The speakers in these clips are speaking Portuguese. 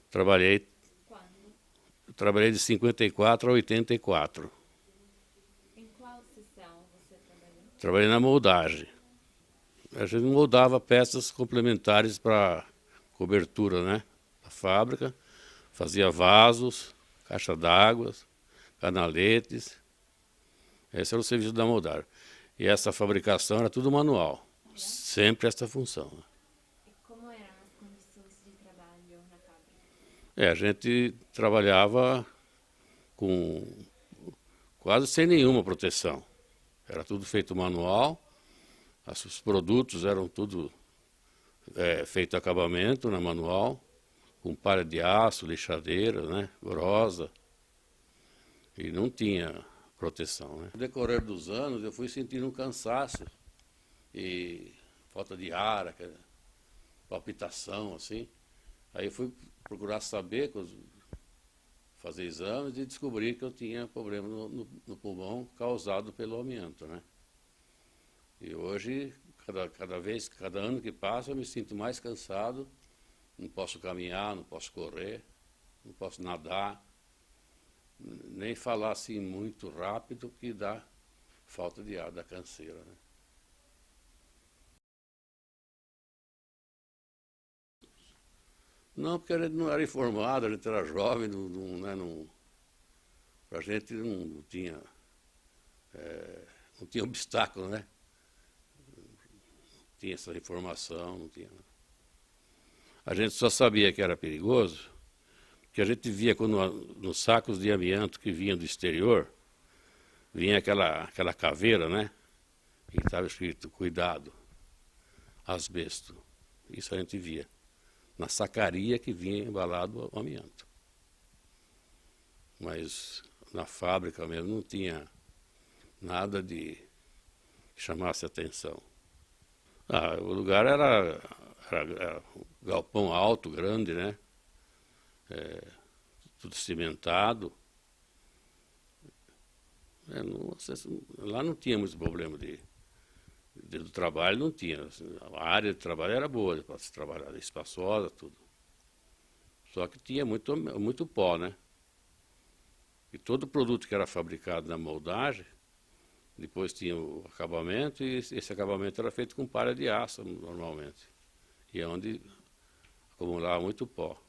Trabalhei, Quando? trabalhei de 54 a 84. Em qual seção você trabalhou? Trabalhei na moldagem. A gente moldava peças complementares para cobertura, né? Da fábrica. Fazia vasos, caixa d'água, canaletes. Esse era o serviço da moldagem. E essa fabricação era tudo manual. É? Sempre essa função. E como eram as condições de trabalho na fábrica? A gente trabalhava com quase sem nenhuma proteção. Era tudo feito manual. Os produtos eram tudo feito acabamento na manual, com palha de aço, lixadeira, né, grossa, e não tinha proteção. Né? No decorrer dos anos eu fui sentindo um cansaço e falta de ar, palpitação, assim. Aí fui procurar saber, fazer exames e descobri que eu tinha problema no pulmão causado pelo amianto, né? E hoje, cada ano que passa, eu me sinto mais cansado, não posso caminhar, não posso correr, não posso nadar, nem falar assim muito rápido, que dá falta de ar, dá canseira, né? Não, porque a gente não era informado, a gente era jovem, pra gente não tinha obstáculo, né? Tinha essa informação, não tinha. A gente só sabia que era perigoso, que a gente via quando nos sacos de amianto que vinham do exterior, vinha aquela caveira, né? E estava escrito, cuidado, asbesto. Isso a gente via. Na sacaria que vinha embalado o amianto. Mas na fábrica mesmo não tinha nada de que chamasse atenção. O lugar era um galpão alto, grande, né? Tudo cimentado. Lá não tinha muito problema do trabalho, não tinha. A área de trabalho era boa para se trabalhar, espaçosa, tudo. Só que tinha muito pó, né? E todo produto que era fabricado na moldagem, depois tinha o acabamento, e esse acabamento era feito com palha de aço, normalmente. E é onde acumulava muito pó.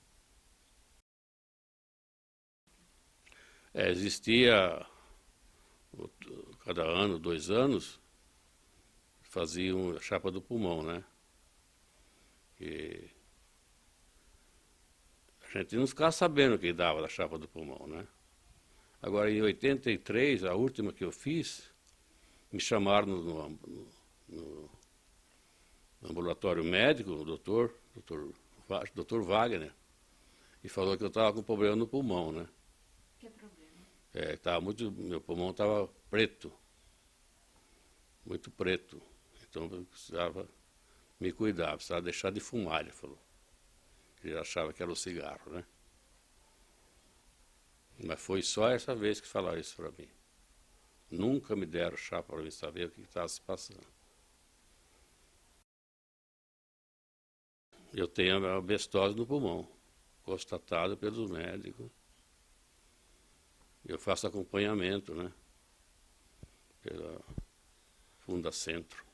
Existia, cada ano, 2 anos, faziam a chapa do pulmão, né? E a gente não ficava sabendo o que dava da chapa do pulmão, né? Agora, em 83, a última que eu fiz, me chamaram no ambulatório médico, o doutor Wagner, e falou que eu estava com problema no pulmão, né? Que problema? Meu pulmão estava preto, muito preto. Então eu precisava me cuidar, precisava deixar de fumar, ele falou. Ele achava que era o cigarro, né? Mas foi só essa vez que falaram isso para mim. Nunca me deram chá para mim saber o que estava se passando. Eu tenho a asbestose no pulmão, constatado pelos médicos. Eu faço acompanhamento, né? Pela Fundacentro.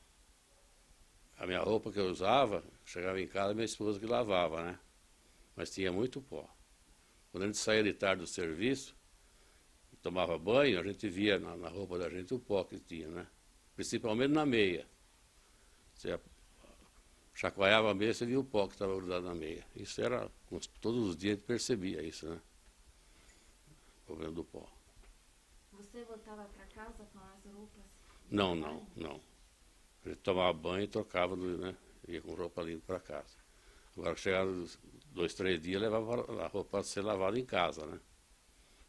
A minha roupa que eu usava, chegava em casa, minha esposa que lavava, né? Mas tinha muito pó. Quando a gente saía de tarde do serviço, tomava banho, a gente via na roupa da gente o pó que tinha, né? Principalmente na meia. Você chacoalhava a meia, você via o pó que estava grudado na meia. Isso era, todos os dias a gente percebia isso, né? O problema do pó. Você voltava para casa com as roupas? Não. A gente tomava banho e trocava, né? Ia com roupa limpa para casa. Agora, chegava 2, 3 dias, levava a roupa para ser lavada em casa, né?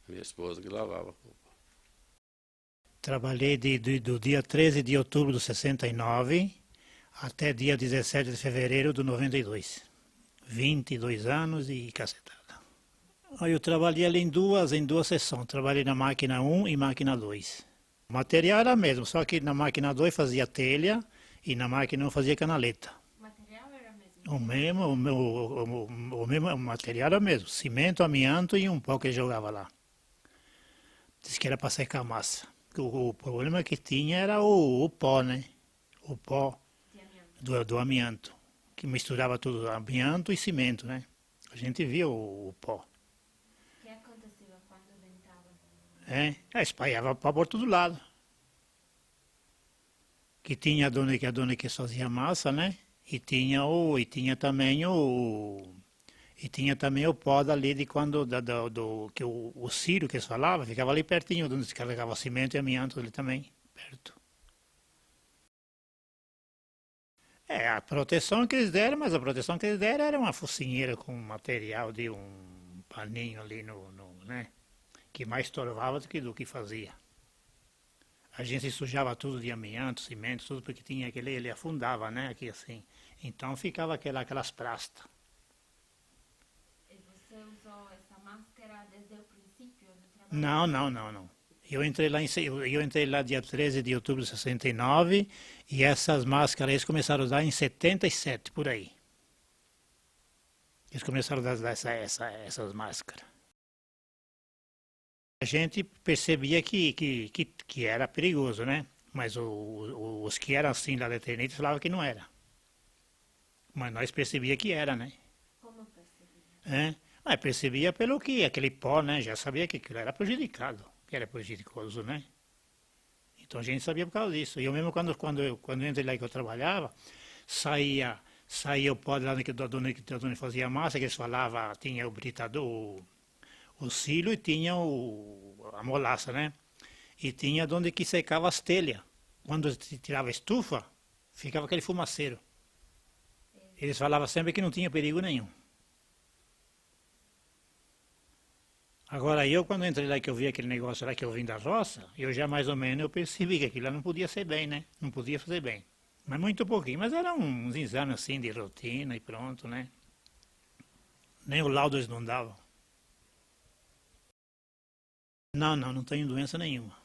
Minha esposa que lavava a roupa. Trabalhei do dia 13 de outubro de 69 até dia 17 de fevereiro de 92. 22 anos e cacetada. Eu trabalhei ali em duas sessões. Trabalhei na máquina 1 e máquina 2. O material era mesmo, só que na máquina 2 fazia telha e na máquina 1 fazia canaleta. O material era mesmo? O mesmo material era o mesmo, cimento, amianto e um pó que ele jogava lá. Disse que era para secar a massa. O problema que tinha era o pó, né? O pó De amianto. do amianto, que misturava tudo, amianto e cimento, né? A gente via o pó. O que acontecia quando ventava? Espalhava pó por todo lado. Que tinha a dona que fazia massa, né? E tinha também o pó dali de quando que o Ciro que eles falavam, ficava ali pertinho, onde se carregava cimento e amianto ali também, perto. A proteção que eles deram, mas a proteção que eles deram era uma focinheira com material de um paninho ali né? Que mais torvava do que fazia. A gente sujava tudo de amianto, cimento, tudo, porque tinha ele afundava, né? Aqui assim. Então ficava aquelas prastas. E você usou essa máscara desde o princípio do trabalho? Não. Eu entrei lá dia 13 de outubro de 69 e essas máscaras eles começaram a usar em 77, por aí. Eles começaram a usar essas máscaras. A gente percebia que era perigoso, né? Mas os que eram assim lá da Eternite falavam que não era. Mas nós percebia que era, né? Como percebia? Percebia pelo que aquele pó, né? Já sabia que aquilo era prejudicado, que era prejudicoso, né? Então a gente sabia por causa disso. E eu mesmo quando eu entrei lá que eu trabalhava, saía o pó lá da dona fazia massa, que eles falavam, tinha o britador, o silo e tinha a molaça, né? E tinha onde que secava as telhas. Quando se tirava a estufa, ficava aquele fumaceiro. Eles falavam sempre que não tinha perigo nenhum. Agora eu, quando entrei lá que eu vi aquele negócio lá que eu vim da roça, eu já mais ou menos eu percebi que aquilo lá não podia ser bem, né? Não podia fazer bem. Mas muito pouquinho, mas eram uns exames assim de rotina e pronto, né? Nem o laudo eles não davam. Não tenho doença nenhuma.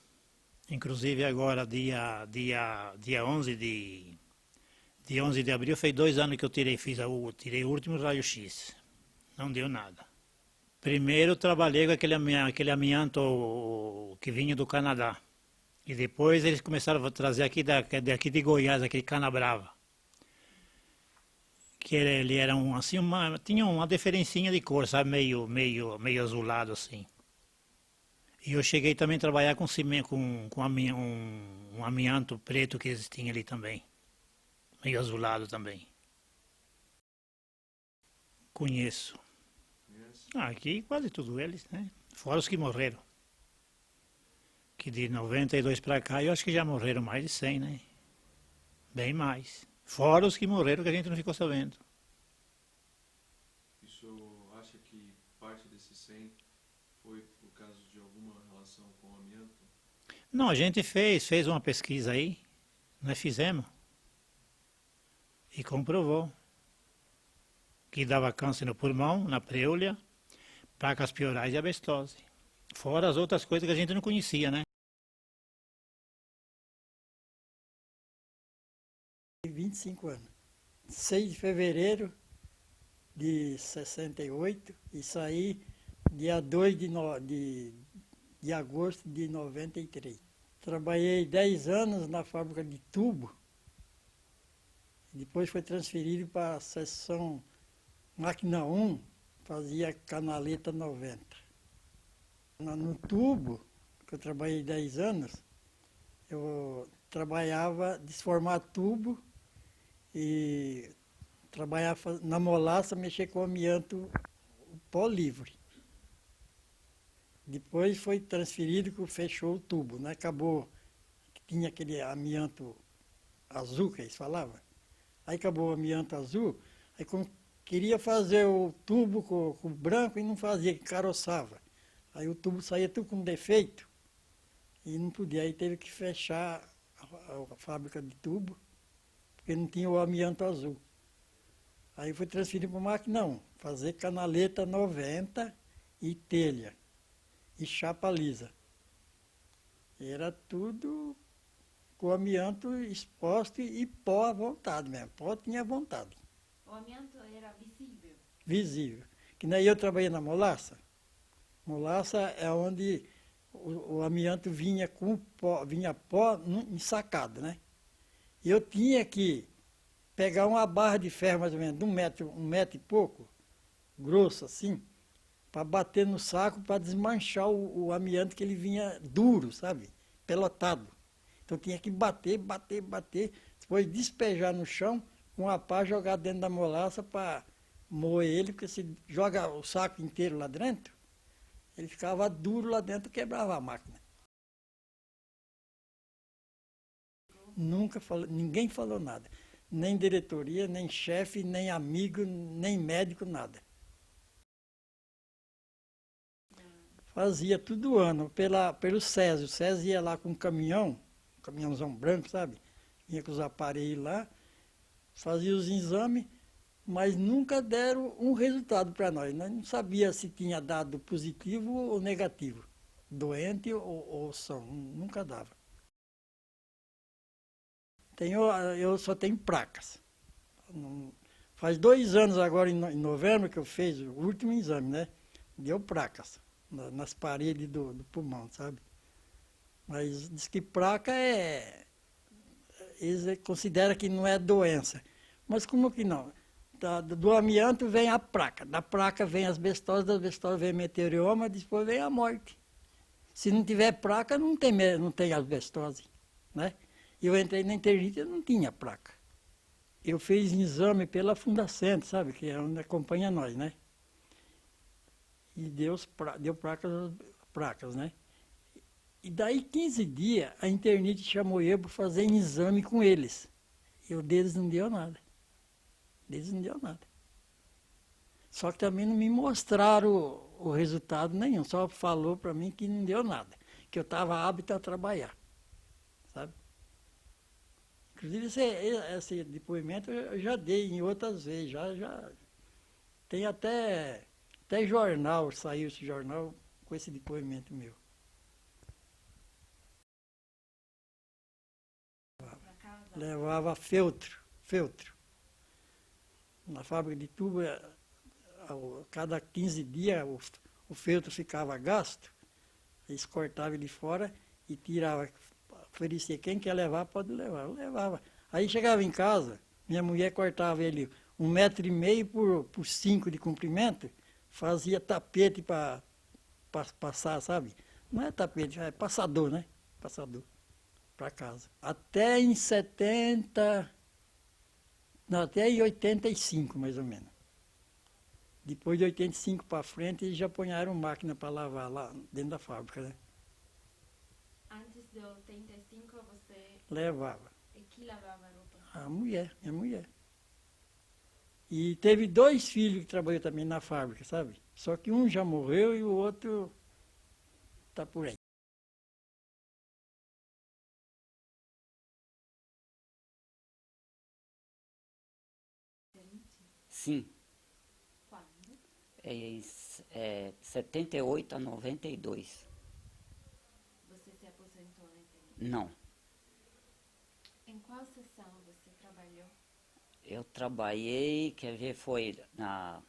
Inclusive agora, dia 11 de abril, fez 2 anos que eu tirei o último raio-x. Não deu nada. Primeiro trabalhei com aquele amianto que vinha do Canadá. E depois eles começaram a trazer aqui de Goiás, aquele cana-brava. Que ele era tinha uma diferencinha de cor, sabe? Meio azulado assim. E eu cheguei também a trabalhar com cimento, com um amianto preto que eles tinham ali também. Meio azulado também. Conheço. Aqui quase todos eles, né? Fora os que morreram. Que de 92 para cá eu acho que já morreram mais de 100, né? Bem mais. Fora os que morreram que a gente não ficou sabendo. E o senhor acha que parte desses 100 foi por causa de alguma relação com o amianto? Não, a gente fez uma pesquisa aí. Nós fizemos. E comprovou. Que dava câncer no pulmão, na preúlia, placas piorais e asbestose. Fora as outras coisas que a gente não conhecia, né? 25 anos. 6 de fevereiro de 68 e saí dia 2 de agosto de 93. Trabalhei 10 anos na fábrica de tubo. Depois foi transferido para a seção máquina 1, fazia canaleta 90. No tubo, que eu trabalhei 10 anos, eu trabalhava desformar tubo e trabalhava na molaça, mexer com amianto, pó livre. Depois foi transferido que fechou o tubo, né? Acabou, tinha aquele amianto azul que eles falavam. Aí acabou o amianto azul, aí queria fazer o tubo com branco e não fazia, caroçava. Aí o tubo saía tudo com defeito e não podia, aí teve que fechar a fábrica de tubo, porque não tinha o amianto azul. Aí foi transferido para a máquina 1, fazer canaleta 90 e telha, e chapa lisa. E era tudo com amianto exposto e pó à vontade mesmo, pó tinha vontade. O amianto era visível. Visível. Que nem eu trabalhei na molaça. Molaça é onde o amianto vinha com pó, vinha pó ensacado, né? E eu tinha que pegar uma barra de ferro mais ou menos de um metro e pouco, grosso assim, para bater no saco para desmanchar o amianto, que ele vinha duro, sabe? Pelotado. Então tinha que bater, depois despejar no chão, com a pá jogar dentro da molaça para moer ele, porque se joga o saco inteiro lá dentro, ele ficava duro lá dentro e quebrava a máquina. Nunca falou, ninguém falou nada. Nem diretoria, nem chefe, nem amigo, nem médico, nada. Fazia todo ano, pelo SESI. O SESI ia lá com um caminhãozão branco, sabe? Vinha com os aparelhos lá, fazia os exames, mas nunca deram um resultado para nós. Nós não sabíamos se tinha dado positivo ou negativo, doente ou são, nunca dava. Eu só tenho placas. Faz 2 anos agora, em novembro, que eu fiz o último exame, né? Deu placas nas paredes do pulmão, sabe? Mas diz que placa eles consideram que não é doença. Mas como que não? Do amianto vem a placa, da placa vem as asbestose, da asbestose vem meteorioma, depois vem a morte. Se não tiver placa, não tem asbestose, né? Eu entrei na internite e não tinha placa. Eu fiz exame pela Fundacentro, sabe, que é onde acompanha nós, né? E deu placas, né? E daí 15 dias, a internite chamou eu para fazer exame com eles. E o deles não deu nada. Deles não deu nada. Só que também não me mostraram o resultado nenhum, só falou para mim que não deu nada, que eu estava apto a trabalhar, sabe? Inclusive, esse depoimento eu já dei em outras vezes, já tem até jornal, saiu esse jornal com esse depoimento meu. Levava feltro. Na fábrica de tubo, cada 15 dias o feltro ficava gasto, eles cortavam ele fora e tiravam. Oferecia, quem quer levar, pode levar. Eu levava. Aí chegava em casa, minha mulher cortava ele 1,5 metro por 5 de comprimento, fazia tapete para passar, sabe? Não é tapete, é passador, né? Passador para casa. Até em 85, mais ou menos. Depois de 85 para frente, eles já punharam máquina para lavar lá dentro da fábrica, né? Antes de 85 você... Levava. E que lavava a roupa? A mulher, minha mulher. E teve 2 filhos que trabalhou também na fábrica, sabe? Só que um já morreu e o outro está por aí. Sim. Quando? É 78 a 92. Você se aposentou na internite? Não. Em qual seção você trabalhou? Eu trabalhei, quer ver, foi na...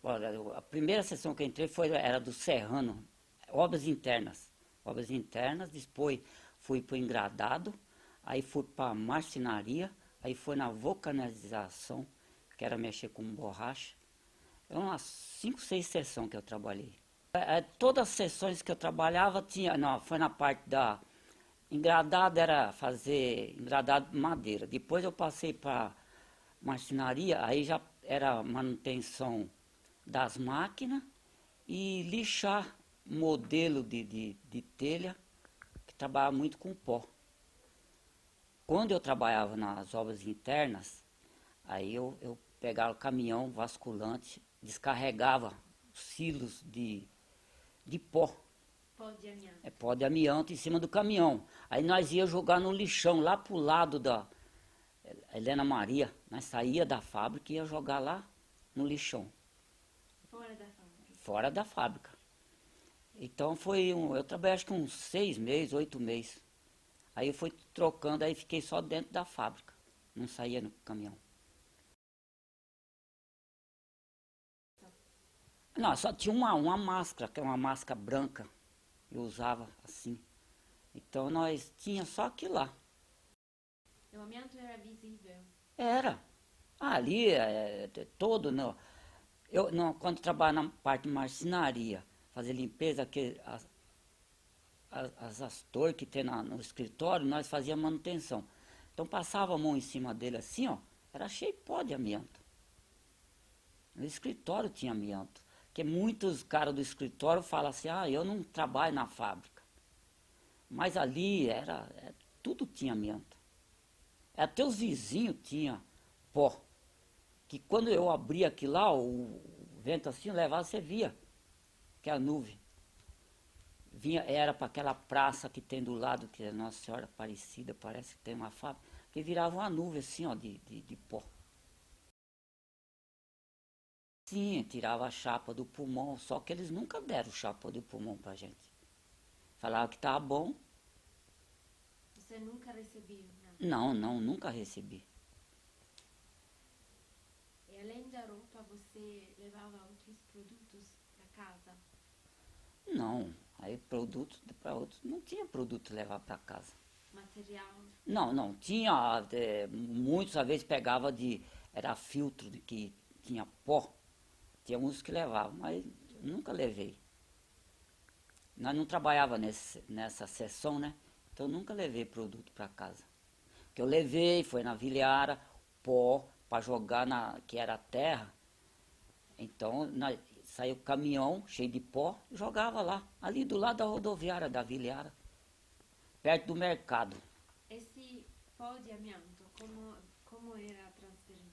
Olha, a primeira sessão que eu entrei era do Serrano, obras internas. Obras internas, depois fui para o engradado, aí fui para a marcenaria, aí foi na vulcanização, que era mexer com borracha. Eram umas 5, 6 sessões que eu trabalhei. Todas as sessões que eu trabalhava foi na parte da... Engradado era fazer engradado de madeira. Depois eu passei para marcenaria, aí já era manutenção das máquinas e lixar modelo de telha, que trabalhava muito com pó. Quando eu trabalhava nas obras internas, aí eu pegava o caminhão vasculante, descarregava silos de pó. Pó de amianto. É pó de amianto em cima do caminhão. Aí nós ia jogar no lixão, lá pro lado da Helena Maria. Nós saía da fábrica e ia jogar lá no lixão. Fora da fábrica? Fora da fábrica. Então eu trabalhei acho que uns 6 meses, 8 meses. Aí eu fui trocando, aí fiquei só dentro da fábrica. Não saía no caminhão. Não, só tinha uma máscara, que é uma máscara branca. Eu usava assim. Então nós tinha só aquilo lá. O amianto era visível. Era. Ali, todo, não. Eu, não, quando trabalhava na parte de marcenaria, fazer limpeza, as Astor que tem no escritório, nós fazíamos manutenção. Então passava a mão em cima dele assim, ó, era cheio de pó de amianto. No escritório tinha amianto. Porque muitos caras do escritório falam assim, eu não trabalho na fábrica. Mas ali tudo tinha amianto. Até os vizinhos tinham pó. Que quando eu abria aquilo lá, o vento assim levava, você via que a nuvem vinha, era para aquela praça que tem do lado, que é Nossa Senhora Aparecida, parece que tem uma fábrica, que virava uma nuvem assim, ó, de pó. Sim, tirava a chapa do pulmão, só que eles nunca deram chapa do pulmão pra gente. Falavam que estava bom. Você nunca recebeu nada? Não, nunca recebi. E além da roupa, você levava outros produtos para casa? Não, aí produtos para outros, não tinha produto levar para casa. Material? Não, tinha, muitos às vezes pegava era filtro de que tinha pó, tinha uns que levavam, mas nunca levei. Nós não trabalhava nessa seção, né? Então nunca levei produto para casa. O que eu levei foi na Viliara, pó, para jogar que era terra. Então saiu o caminhão cheio de pó, jogava lá, ali do lado da rodoviária da Viliara, perto do mercado. Esse pó de amianto, como era transferido?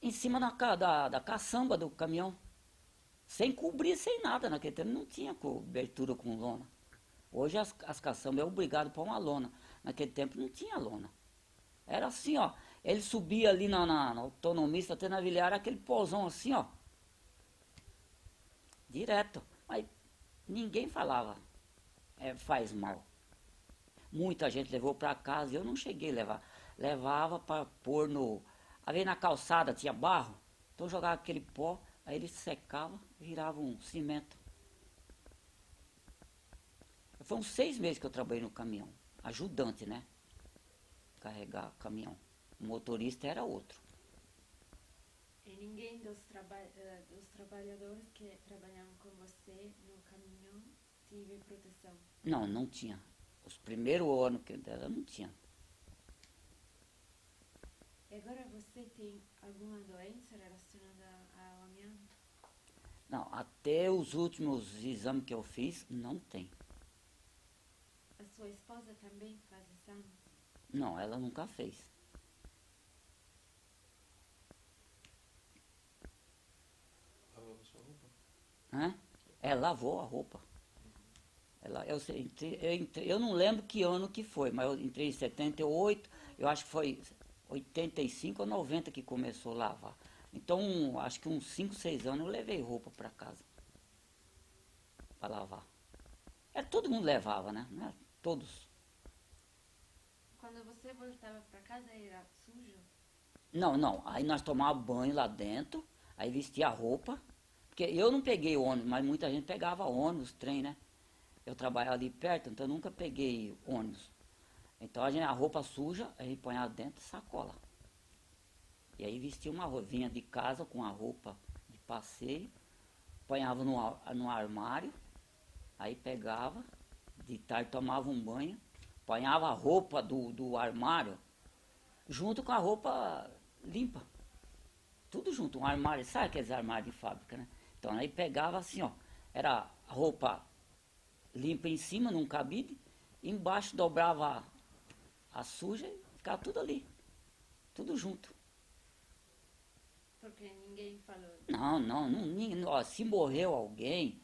Em cima da caçamba do caminhão, sem cobrir, sem nada. Naquele tempo não tinha cobertura com lona. Hoje as caçambas é obrigado a pôr uma lona. Naquele tempo não tinha lona. Era assim, ó. Ele subia ali na autonomista, até na Viliara, aquele pozão assim, ó. Direto. Mas ninguém falava, faz mal. Muita gente levou para casa e eu não cheguei a levar. Levava para pôr ali na calçada tinha barro, então jogava aquele pó, aí ele secava, virava um cimento. Foi uns 6 meses que eu trabalhei no caminhão, ajudante, né? Carregar caminhão. O motorista era outro. E ninguém dos trabalhadores que trabalhavam com você no caminhão teve proteção? Não tinha. Os primeiros anos que dela não tinha. E agora você tem alguma doença relacionada ao amianto? Não, até os últimos exames que eu fiz, não tem. A sua esposa também faz exame? Não, ela nunca fez. Lavava sua roupa? Hã? Lavou a roupa. Eu não lembro que ano que foi, mas eu entrei em 78, eu acho que foi 85 ou 90 que começou a lavar. Então, acho que uns 5, 6 anos eu levei roupa para casa para lavar. Todo mundo levava, né? Não é? Todos. Quando você voltava para casa era sujo? Não. Aí nós tomávamos banho lá dentro, aí vestia a roupa. Porque eu não peguei ônibus, mas muita gente pegava ônibus, trem, né? Eu trabalhava ali perto, então eu nunca peguei ônibus. Então a roupa suja, a gente ponhava dentro de sacola. E aí vestia uma rovinha de casa com a roupa de passeio, ponhava no armário, aí pegava, de tarde tomava um banho, ponhava a roupa do armário junto com a roupa limpa. Tudo junto, um armário, sabe aqueles armários de fábrica, né? Então aí pegava assim, ó, era a roupa limpa em cima, num cabide, embaixo dobrava a suja e ficava tudo ali, tudo junto. Porque ninguém falou. Se morreu alguém,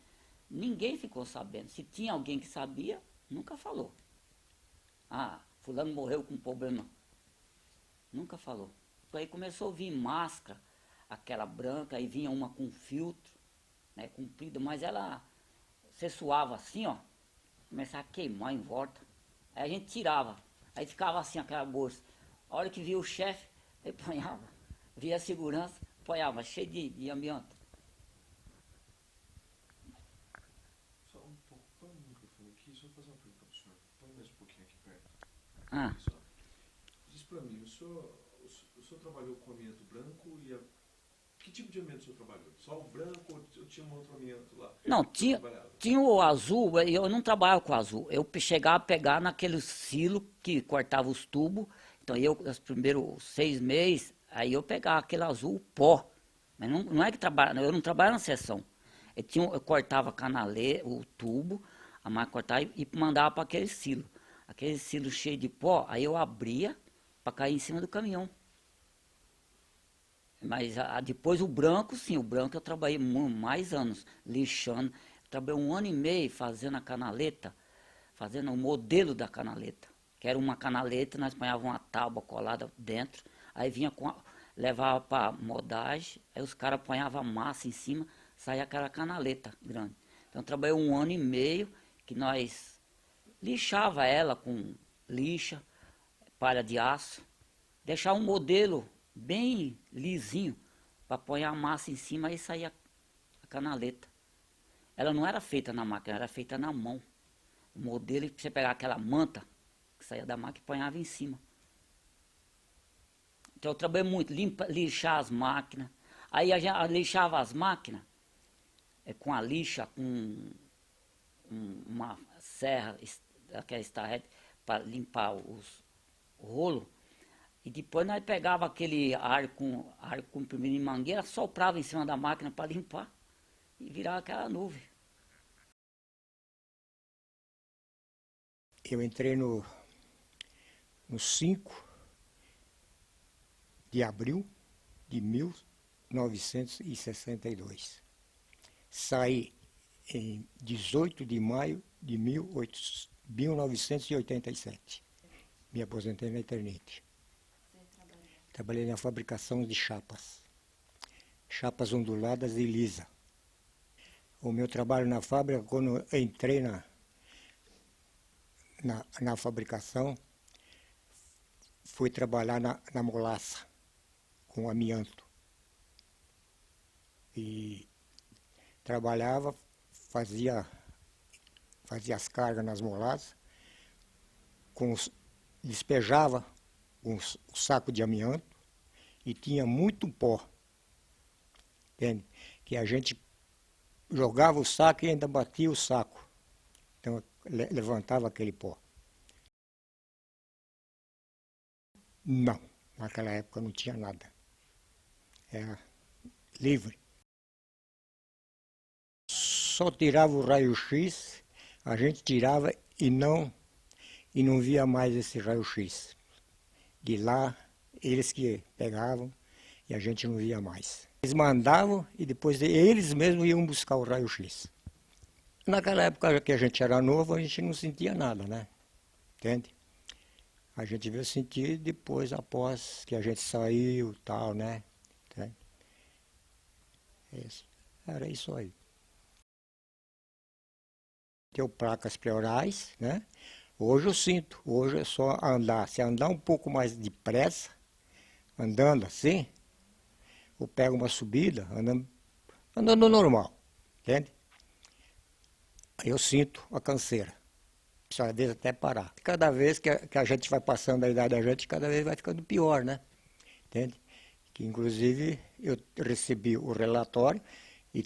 ninguém ficou sabendo. Se tinha alguém que sabia, nunca falou. Fulano morreu com problema. Nunca falou. Aí começou a vir máscara, aquela branca, aí vinha uma com filtro, né, comprida, mas você suava assim, ó, começava a queimar em volta. Aí a gente tirava, aí ficava assim aquela bolsa. A hora que via o chefe, ele ponhava, via a segurança, ponhava, cheio de amianto. Põe o microfone aqui, só fazer uma pergunta para o senhor. Põe mais um pouquinho aqui perto. Ah, Só. Diz para mim, o senhor trabalhou com amianto branco e que tipo de amianto o senhor trabalhou? Só o branco ou tinha um outro amianto lá? não, tinha o azul, eu não trabalhava com azul. Eu chegava a pegar naquele silo que cortava os tubos. Então, os primeiros 6 meses, aí eu pegava aquele azul pó. Mas não é que eu não trabalhava na seção. Eu cortava o tubo, a máquina cortava e mandava para aquele silo. Aquele silo cheio de pó, aí eu abria para cair em cima do caminhão. Mas depois o branco, sim, o branco eu trabalhei mais anos lixando. Trabalhei 1 ano e meio fazendo a canaleta, fazendo o modelo da canaleta. Que era uma canaleta, nós ponhávamos uma tábua colada dentro, aí levava para modagem, aí os caras ponhavam a massa em cima, saía aquela canaleta grande. Então trabalhei 1 ano e meio, que nós lixava ela com lixa, palha de aço, deixava um modelo bem lisinho, para pôr a massa em cima e saía a canaleta. Ela não era feita na máquina, era feita na mão. O modelo, você pegar aquela manta que saía da máquina e ponhava em cima. Então eu trabalhei muito, lixar as máquinas. Aí a gente lixava as máquinas com a lixa, com uma serra, aquela estarrete, para limpar o rolo. E depois nós pegava aquele ar comprimido em mangueira, soprava em cima da máquina para limpar e virava aquela nuvem. Eu entrei no 5 de abril de 1962. Saí em 18 de maio de 1987. Me aposentei na Eternite. Trabalhei na fabricação de chapas. Chapas onduladas e lisa. O meu trabalho na fábrica, quando eu entrei na fabricação, fui trabalhar na molaça, com amianto. E trabalhava, fazia as cargas nas molaças, despejava o saco de amianto e tinha muito pó, entende? Que a gente jogava o saco e ainda batia o saco. Então levantava aquele pó. Não, naquela época não tinha nada. Era livre. Só tirava o raio-x, a gente tirava e não via mais esse raio-x. De lá, eles que pegavam e a gente não via mais. Eles mandavam e depois eles mesmos iam buscar o raio-x. Naquela época que a gente era novo, a gente não sentia nada, né? Entende? A gente veio sentir depois, após que a gente saiu e tal, né? Entende? Era isso aí. Tenho placas pleurais, né? Hoje eu sinto, hoje é só andar. Se andar um pouco mais depressa, andando assim, eu pego uma subida, andando normal, entende? Aí eu sinto a canseira, às vezes até parar. Cada vez que a gente vai passando a idade da gente, cada vez vai ficando pior, né? Entende? Que inclusive eu recebi o relatório e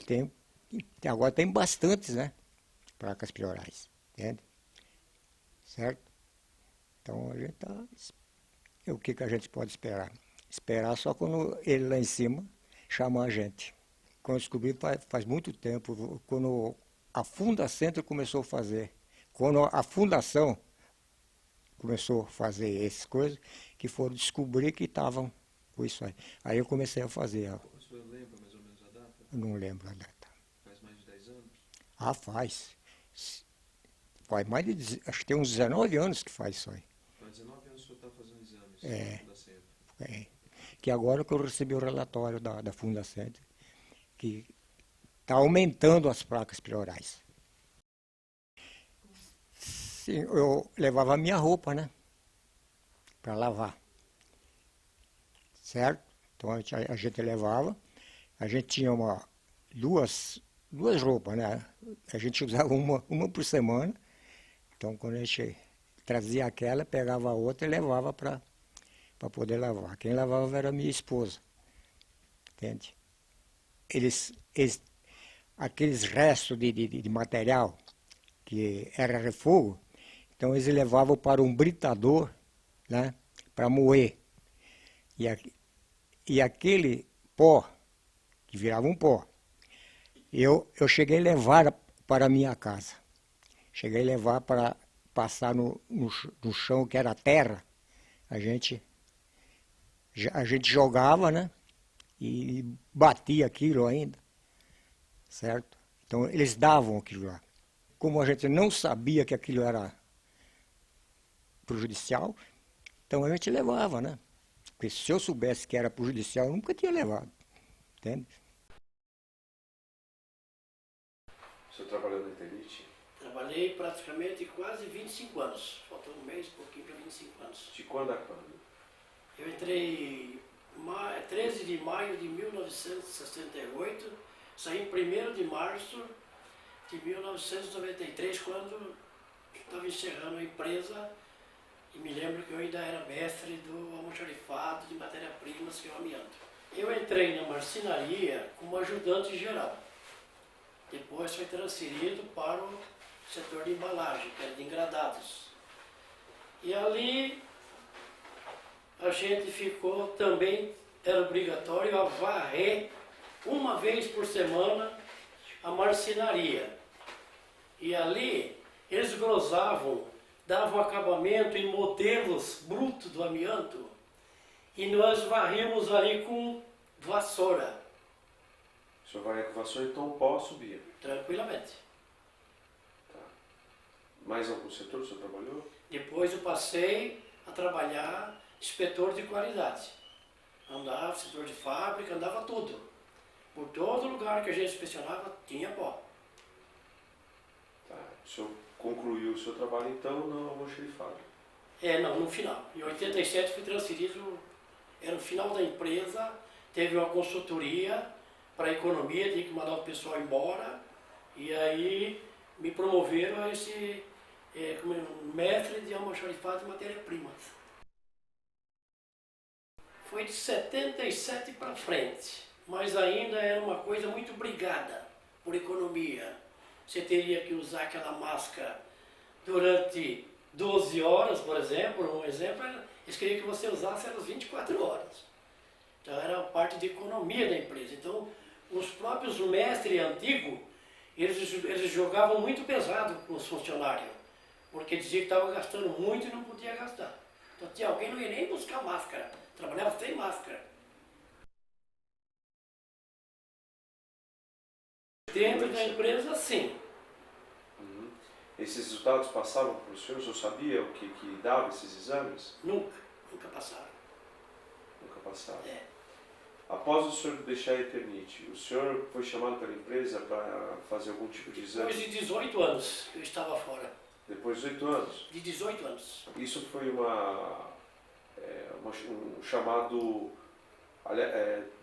agora tem bastantes, né? Placas pleurais, entende? Certo? Então a gente tá. O que a gente pode esperar? Esperar só quando ele lá em cima chamar a gente. Quando eu descobri faz muito tempo, quando a Fundacentro começou a fazer, quando a Fundação começou a fazer essas coisas, que foram descobrir que estavam com isso aí. Aí eu comecei a fazer. O senhor lembra mais ou menos a data? Eu não lembro a data. Faz mais de 10 anos? Ah, faz. Faz mais de, acho que tem uns 19 anos que faz isso aí. Faz 19 anos que o senhor está fazendo exames. É. Fundacentro. É. Que agora que eu recebi o relatório da Fundacentro, que está aumentando as placas pleurais. Sim, eu levava a minha roupa, né? Para lavar. Certo? Então a gente levava. A gente tinha duas duas roupas, né? A gente usava uma por semana. Então, quando a gente trazia aquela, pegava a outra e levava para poder lavar. Quem lavava era a minha esposa, entende? Aqueles restos de material que era refogo, então eles levavam para um britador, né, para moer. E aquele pó, que virava um pó, eu cheguei a levar para a minha casa. Cheguei a levar para passar no chão que era terra. A gente jogava, né? E batia aquilo ainda, certo? Então eles davam aquilo lá. Como a gente não sabia que aquilo era prejudicial, então a gente levava, né? Porque se eu soubesse que era prejudicial, eu nunca tinha levado, entende? O senhor trabalhou na Eternit? Trabalhei praticamente quase 25 anos. Faltou um mês, pouquinho para 25 anos. De quando a quando? Eu entrei 13 de maio de 1968, saí em 1º de março de 1993, quando estava encerrando a empresa, e me lembro que eu ainda era mestre do almoxarifado de matéria-primas, que é o amianto. Eu entrei na marcenaria como ajudante geral. Depois foi transferido para o setor de embalagem, que era de engradados. E ali a gente ficou também, era obrigatório a varrer uma vez por semana a marcenaria. E ali eles grosavam, davam acabamento em modelos brutos do amianto, e nós varríamos ali com vassoura. O senhor varria com vassoura, então o pó subia? Tranquilamente. Tá. Mais algum setor o senhor trabalhou? Depois eu passei a trabalhar inspetor de qualidade. Andava, setor de fábrica, andava tudo. Por todo lugar que a gente inspecionava, tinha pó. Tá. O senhor concluiu o seu trabalho, então, no almoxarifado? Não, no final. Em 87 fui transferido, era o final da empresa, teve uma consultoria para a economia, tinha que mandar o pessoal embora, e aí me promoveram a esse como mestre de almoxarifado de matéria-primas. Foi de 77 para frente, mas ainda era uma coisa muito brigada por economia. Você teria que usar aquela máscara durante 12 horas, por exemplo, um exemplo, eles queriam que você usasse elas 24 horas. Então era a parte de economia da empresa. Então os próprios mestres antigos, eles jogavam muito pesado com os funcionários, porque diziam que estavam gastando muito e não podia gastar. Então tinha alguém que não ia nem buscar máscara, trabalhava sem máscara. Dentro da empresa, sim. Uhum. Esses resultados passavam para o senhor? O senhor sabia o que dava esses exames? Nunca passaram. Nunca passaram. Após o senhor deixar a Eternit, o senhor foi chamado pela empresa para fazer algum tipo de exame? Depois de 18 anos eu estava fora. Depois de 18 anos? De 18 anos. Isso foi um chamado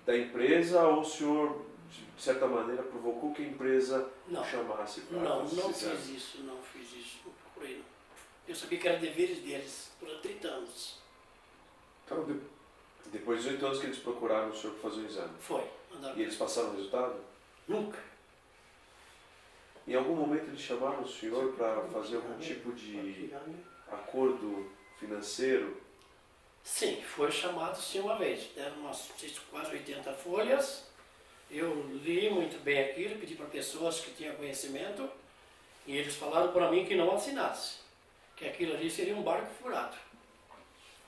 da empresa, ou o senhor, de certa maneira, provocou que a empresa Não. chamasse para Não fazer esse exame? não fiz isso, não procurei não. Eu sabia que era deveres deles, durante 30 anos. Então, depois de 18 anos que eles procuraram o senhor para fazer o exame? Foi. Mandaram. E eles passaram o resultado? Nunca. Em algum momento eles chamaram o senhor para fazer algum tipo de acordo financeiro? Sim, foi chamado sim uma vez. Deram quase 80 folhas. Eu li muito bem aquilo, pedi para pessoas que tinham conhecimento, e eles falaram para mim que não assinasse, que aquilo ali seria um barco furado.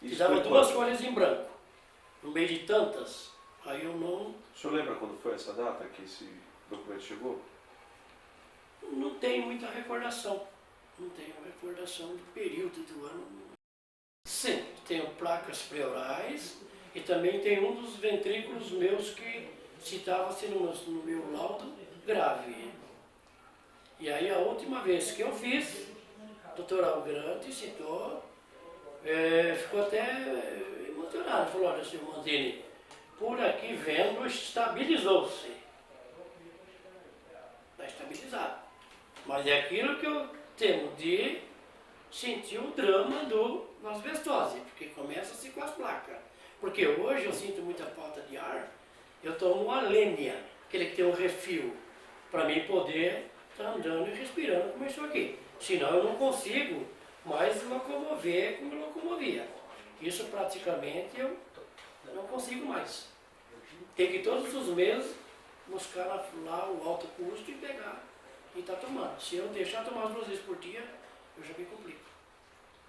E dava duas folhas em branco, no meio de tantas, aí eu não... O senhor lembra quando foi essa data que esse documento chegou? Não tenho muita recordação. Não tenho recordação do período do ano. Sim, tenho placas pleurais e também tem um dos ventrículos meus que citava-se no meu laudo grave. E aí a última vez que eu fiz, o doutor Algrande citou, ficou até emocionado, falou, olha, senhor Mandini, por aqui vendo, estabilizou-se. Mas é aquilo que eu temo de sentir o drama do asbestose, porque começa-se com as placas. Porque hoje eu sinto muita falta de ar, eu tomo uma Lênia, aquele que tem um refil, para mim poder estar andando e respirando como eu estou aqui. Senão eu não consigo mais locomover como eu locomovia. Isso praticamente eu não consigo mais. Tem que todos os meses buscar lá o alto custo e pegar e estar tomando. Se eu deixar tomar 2 vezes por dia, eu já me complico.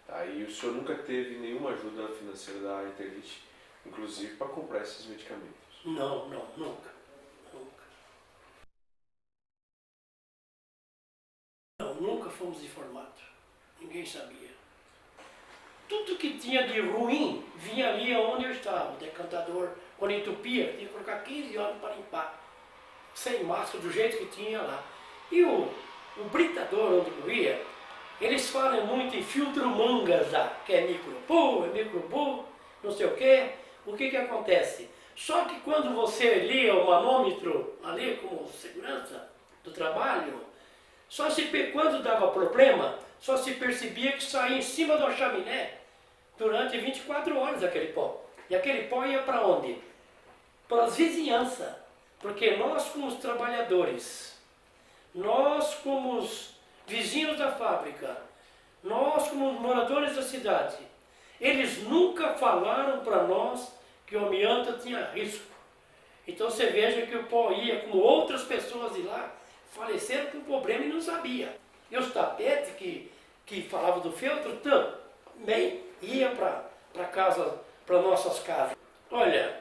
Tá, e o senhor nunca teve nenhuma ajuda financeira da Interlite, inclusive para comprar esses medicamentos? Não, nunca. Não, nunca fomos informados. Ninguém sabia. Tudo que tinha de ruim vinha ali onde eu estava. O decantador, quando entupia, tinha que colocar 15 horas para limpar. Sem máscara, do jeito que tinha lá. E o britador onde eu ia, eles falam muito em filtro mangas lá, que é microbu, não sei o quê. O que acontece? Só que quando você lia o manômetro ali como segurança do trabalho, quando dava problema, só se percebia que saía em cima da chaminé durante 24 horas aquele pó. E aquele pó ia para onde? Para as vizinhanças. Porque nós como os trabalhadores, nós como os vizinhos da fábrica, nós como os moradores da cidade, eles nunca falaram para nós que o amianto tinha risco. Então você veja que o pó ia, como outras pessoas de lá, faleceram com problema e não sabia. E os tapetes que falavam do feltro, também ia para casa, para nossas casas. Olha,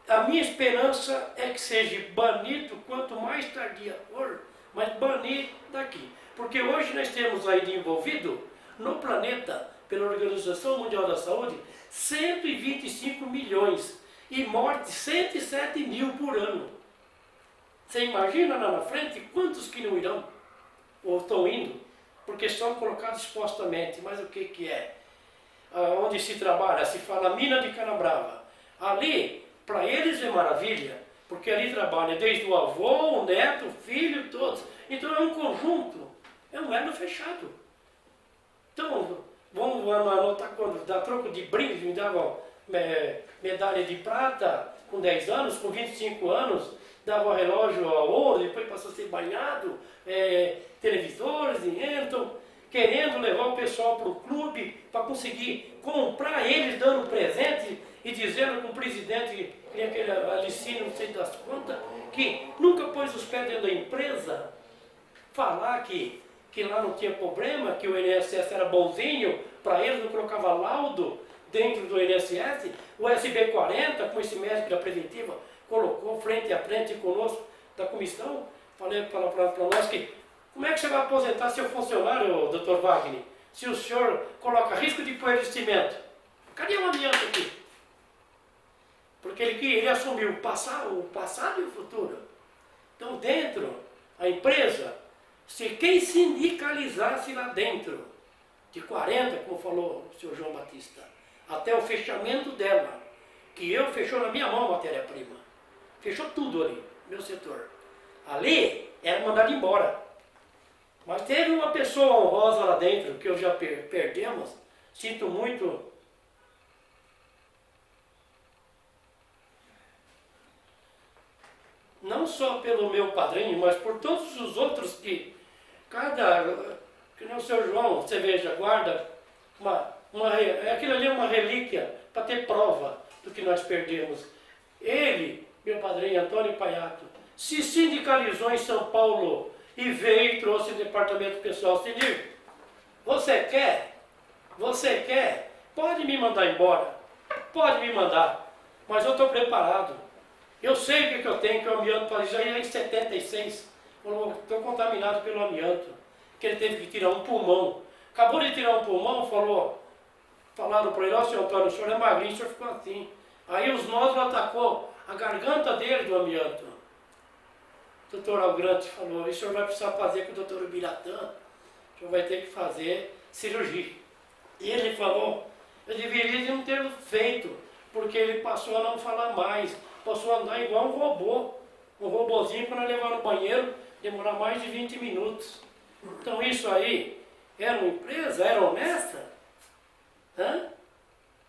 a minha esperança é que seja banido, quanto mais tardia for, mas banir daqui. Porque hoje nós temos aí envolvido no planeta, pela Organização Mundial da Saúde, 125 milhões e mortes 107 mil por ano. Você imagina lá na frente quantos que não irão ou estão indo, porque são colocados supostamente. Mas o que é? Onde se trabalha, se fala mina de cana-brava. Ali, para eles é maravilha, porque ali trabalha desde o avô, o neto, o filho, todos. Então é um conjunto, é um elo fechado. Então, vamos anotar quando dá troco de brinde, me davam medalha de prata com 10 anos, com 25 anos, dava relógio a ouro, depois passou a ser banhado, televisores, dinheiro, então, querendo levar o pessoal para o clube para conseguir comprar eles, dando presente e dizendo com o presidente, que aquele Alicínio, não sei das quantas, que nunca pôs os pés dentro da empresa, falar que lá não tinha problema, que o INSS era bonzinho, para eles não colocava laudo dentro do INSS, o SB40, com esse médico da preventiva, colocou frente a frente conosco da comissão, falei para nós que, como é que você vai aposentar seu funcionário, doutor Wagner, se o senhor coloca risco de investimento? Cadê o amianto aqui? Porque ele assumiu o passado e o futuro. Então dentro, a empresa, se quem sindicalizasse lá dentro, de 40, como falou o senhor João Batista, até o fechamento dela, que fechou na minha mão a matéria-prima, fechou tudo ali, meu setor. Ali era mandado embora. Mas teve uma pessoa honrosa lá dentro, que eu já perdemos, sinto muito. Não só pelo meu padrinho, mas por todos os outros que nem o seu João, você veja, guarda aquilo ali é uma relíquia para ter prova do que nós perdemos. Ele, meu padrinho Antônio Paiato, se sindicalizou em São Paulo e veio e trouxe o departamento pessoal. Sindico, você quer? Pode me mandar embora, pode me mandar, mas eu estou preparado. Eu sei o que eu tenho, que o amianto já ia em 76, estou contaminado pelo amianto, que ele teve que tirar um pulmão. Acabou de tirar um pulmão, falaram para ele, ó, senhor Antônio, o senhor é magrinho, o senhor ficou assim. Aí os nódulos atacou a garganta dele do amianto. O doutor Algrante falou, o senhor vai precisar fazer com o doutor Ubiratã, o senhor vai ter que fazer cirurgia. E ele falou, eu deveria não ter feito, porque ele passou a não falar mais, passou a andar igual um robô. Um robozinho, para levar no banheiro, demorar mais de 20 minutos. Então isso aí era uma empresa, era honesta, né?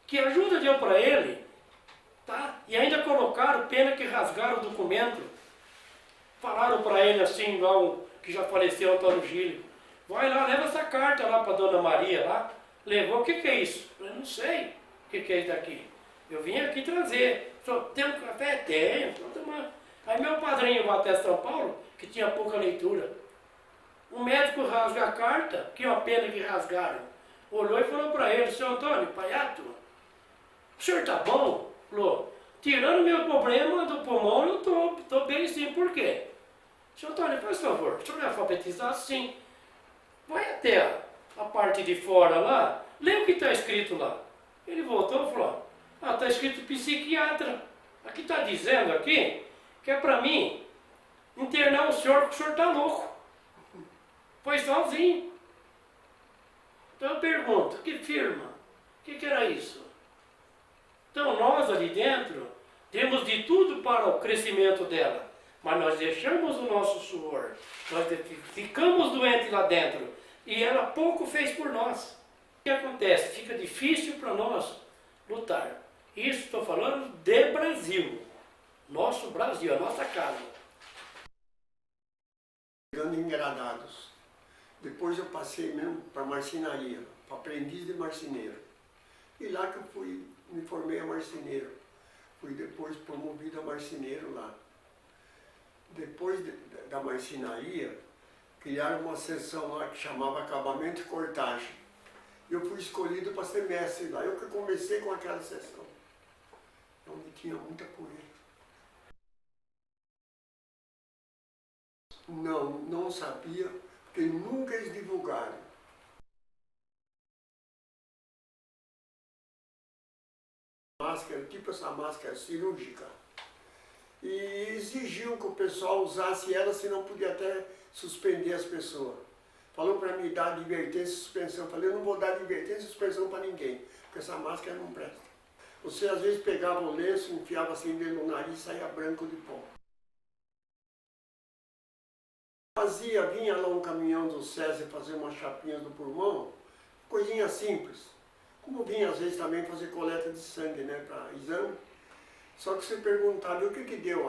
Que ajuda deu para ele, tá? E ainda colocaram, pena que rasgaram o documento, falaram para ele assim, igual que já faleceu, Antônio Gílio, vai lá, leva essa carta lá para Dona Maria lá, levou, o que é isso? Eu falei, não sei o que é isso daqui, eu vim aqui trazer, só tem um café? Tenho, vou tomar. Aí meu padrinho vai até São Paulo, que tinha pouca leitura, o médico rasga a carta, que é uma pena que rasgaram, olhou e falou para ele, seu Antônio, Paiato, o senhor tá bom? Falou, tirando meu problema do pulmão, eu tô bem sim, por quê? Seu Antônio, faz favor, o senhor é alfabetizado? Sim. Vai até a parte de fora lá, lê o que está escrito lá. Ele voltou e falou, está escrito psiquiatra. Aqui está dizendo aqui que é para mim internar o senhor, porque o senhor está louco. Foi sozinho. Então eu pergunto, que firma? O que era isso? Então nós ali dentro temos de tudo para o crescimento dela, mas nós deixamos o nosso suor, nós ficamos doentes lá dentro e ela pouco fez por nós. O que acontece? Fica difícil para nós lutar. Isso estou falando de Brasil, nosso Brasil, a nossa casa. Chegando em Gradados. Depois eu passei mesmo para marcenaria, para aprendiz de marceneiro. E lá que eu me formei a marceneiro. Fui depois promovido a marceneiro lá. Depois da marcenaria, criaram uma seção lá que chamava acabamento e cortagem. E eu fui escolhido para ser mestre lá. Eu que comecei com aquela seção, onde tinha muita poeira. Não sabia, porque nunca eles divulgaram. Máscara, tipo essa máscara cirúrgica. E exigiu que o pessoal usasse ela, senão podia até suspender as pessoas. Falou para mim dar advertência e suspensão. Eu falei, eu não vou dar advertência e suspensão para ninguém, porque essa máscara não presta. Você às vezes pegava o lenço, enfiava assim dentro do nariz e saía branco de pó. Vinha lá um caminhão do SESI fazer umas chapinhas do pulmão, coisinha simples. Como vinha às vezes também fazer coleta de sangue, né, para exame. Só que você perguntava, o que deu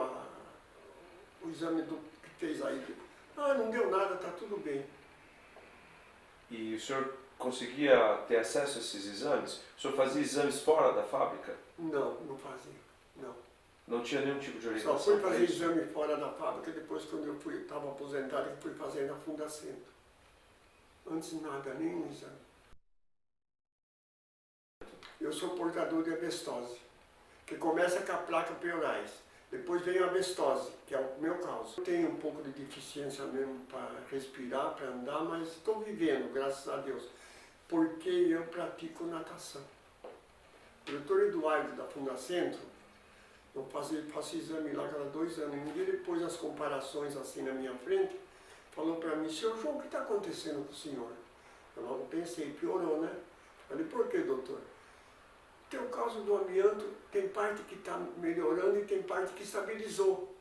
o exame que fez aí? Ah, não deu nada, tá tudo bem. E o senhor conseguia ter acesso a esses exames? O senhor fazia exames fora da fábrica? Não fazia, não. Não tinha nenhum tipo de orientação? Só fui fazer exame fora da fábrica depois, quando eu estava aposentado, e fui fazer na Fundacentro. Antes nada, nenhum exame. Eu sou portador de abestose, que começa com a placa pleurais. Depois vem a abestose, que é o meu caso. Eu tenho um pouco de deficiência mesmo para respirar, para andar, mas estou vivendo, graças a Deus, porque eu pratico natação. O doutor Eduardo, da Fundacentro, eu faço exame lá cada 2 anos. Um dia depois as comparações assim na minha frente, falou para mim, seu João, o que está acontecendo com o senhor? Eu logo pensei, piorou, né? Falei, por que, doutor? Tem o caso do amianto, tem parte que está melhorando e tem parte que estabilizou.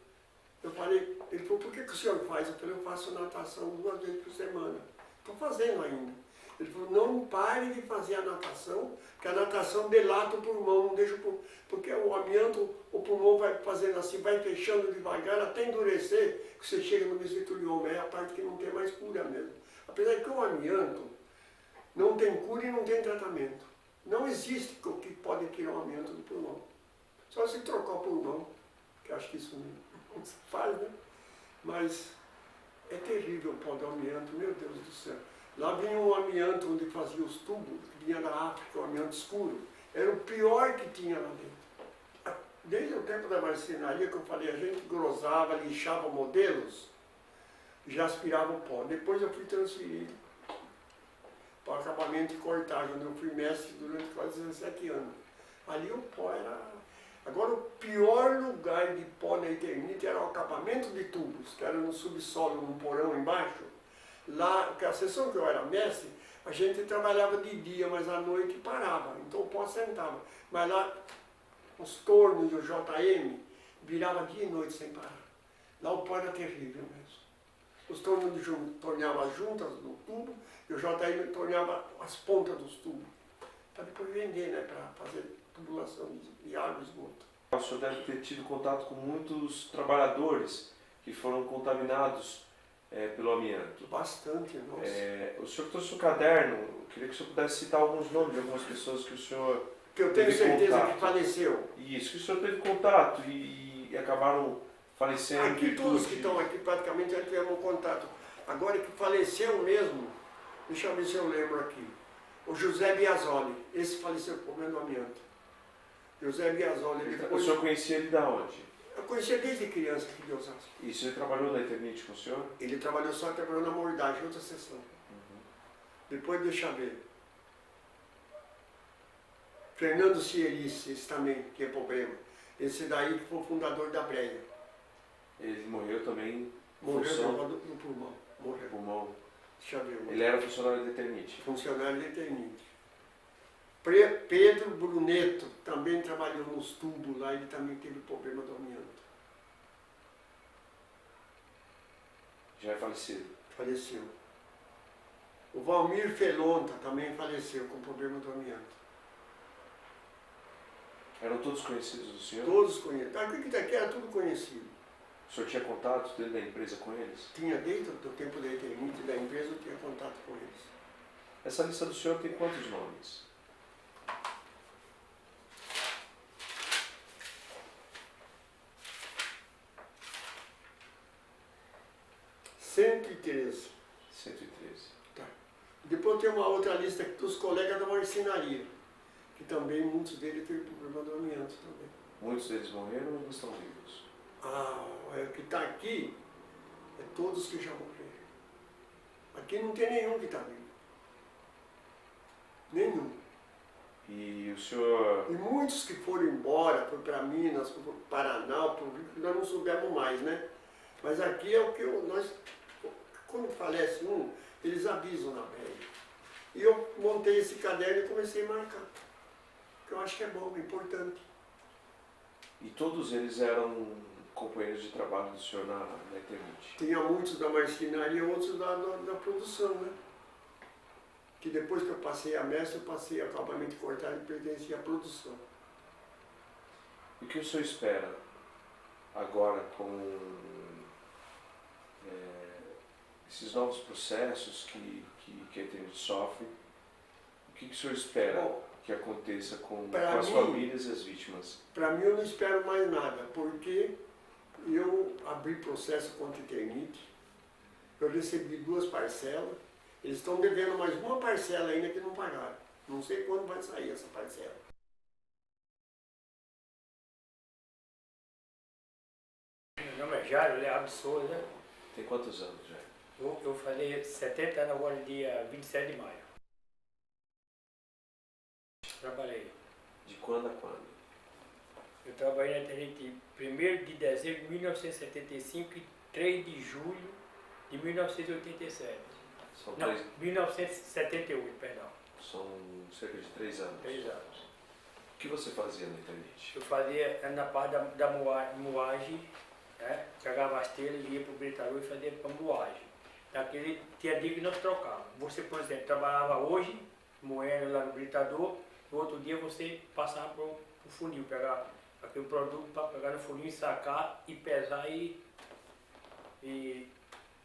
Eu falei, ele falou, por que o senhor faz? Eu falei, eu faço natação 2 vezes por semana. Estou fazendo ainda. Ele falou, não pare de fazer a natação, porque a natação delata o pulmão, não deixa porque o amianto, o pulmão vai fazendo assim, vai fechando devagar até endurecer, que você chega no mesotelioma, é a parte que não tem mais cura mesmo. Apesar que o amianto não tem cura e não tem tratamento. Não existe o que pode tirar o amianto do pulmão. Só se trocar o pulmão, que acho que isso não se faz, né? Mas é terrível o pó do amianto, meu Deus do céu. Lá vinha um amianto onde fazia os tubos, que vinha da África, um amianto escuro. Era o pior que tinha lá dentro. Desde o tempo da marcenaria, que eu falei, a gente grosava, lixava modelos, já aspirava o pó. Depois eu fui transferido para acabamento e cortagem, onde eu fui mestre durante quase 17 anos. Ali o pó era... Agora o pior lugar de pó na Eternite era o acabamento de tubos, que era no subsolo, num porão embaixo. Lá, a sessão que eu era mestre, a gente trabalhava de dia, mas à noite parava, então o pó sentava. Mas lá, os tornos do JM, virava dia e noite sem parar. Lá o pó era terrível mesmo. os tornos torneavam as juntas do tubo e o JR torneava as pontas dos tubos. Para depois vender, né? Para fazer tubulação de água e esgoto. O senhor deve ter tido contato com muitos trabalhadores que foram contaminados pelo amianto. Bastante, nossa. O senhor trouxe um caderno, eu queria que o senhor pudesse citar alguns nomes de algumas pessoas que o senhor Que eu tenho teve certeza contato. que faleceu. Isso, que o senhor teve contato e acabaram falecendo em Aqui todos que virtude. estão aqui praticamente já tivemos contato. Agora que faleceu mesmo, deixa eu ver se eu lembro aqui. O José Biasoli, esse faleceu por problema do amianto. José Biasoli, O depois... senhor conhecia ele da onde? Eu conhecia desde criança aqui de Osasco. Isso, ele trabalhou na Eternite com o senhor? Ele trabalhou só trabalhou na moldagem, outra sessão. Depois deixa eu ver. Fernando Cierice, esse também, que é problema. Esse daí que foi o fundador da Breia. Ele morreu também em Morreu função no pulmão. do Morreu. pulmão. Deixa eu ver. Ele era funcionário da Eternite. Funcionário de Eternite. Pedro Bruneto também trabalhou nos tubos lá, ele também teve problema do amianto. Já é falecido. Faleceu. O Valmir Felonta também faleceu com problema do amianto. Eram todos conhecidos do senhor? Todos conhecidos. Aqui daqui era tudo conhecido. O senhor tinha contato dentro da empresa com eles? Tinha desde o tempo da Eternite da empresa, eu tinha contato com eles. Essa lista do senhor tem quantos nomes? Cento e 113. 113. Tá. Depois tem uma outra lista aqui dos colegas da marcenaria, que também muitos deles teve problema do amianto também. Muitos deles morreram ou ainda estão vivos? O que está aqui é todos que já morreram. Aqui não tem nenhum que está vivo. Nenhum. E o senhor... E muitos que foram embora, foram para Minas, para o Paraná, para o Rio, que nós não soubemos mais, né? Mas aqui é o que nós... Quando falece um, eles avisam na Breia. E eu montei esse caderno e comecei a marcar. Porque eu acho que é bom, é importante. E todos eles eram companheiros de trabalho do senhor na Eternite? Tinha muitos da marcenaria, outros da produção, né? Que depois que eu passei a mestre, eu passei a acabamento cortado e pertencia à produção. E o que o senhor espera agora com esses novos processos que a Eternite sofre? O que o senhor espera que aconteça com as famílias e as vítimas? Para mim eu não espero mais nada, porque eu abri processo contra a Eternite, eu recebi 2 parcelas, eles estão devendo mais uma parcela ainda que não pagaram. Não sei quando vai sair essa parcela. Meu nome é Jário Leal de Souza. Tem quantos anos já? Eu falei 70 anos agora, dia 27 de maio. Trabalhei. De quando a quando? Eu trabalhei na Eternite 1º de dezembro de 1975 e 3 de julho de 1987. São Não, 1978, perdão. São cerca de 3 anos. 3 anos. O que você fazia na Eternite? Eu fazia na parte da moagem, né? Pegava as telhas, ia para o britador e fazia a moagem. Daquele tinha dia que nós trocávamos. Você, por exemplo, trabalhava hoje, moendo lá no britador, no outro dia você passava para o funil, pegar aquele produto para pegar no funil, sacar e pesar e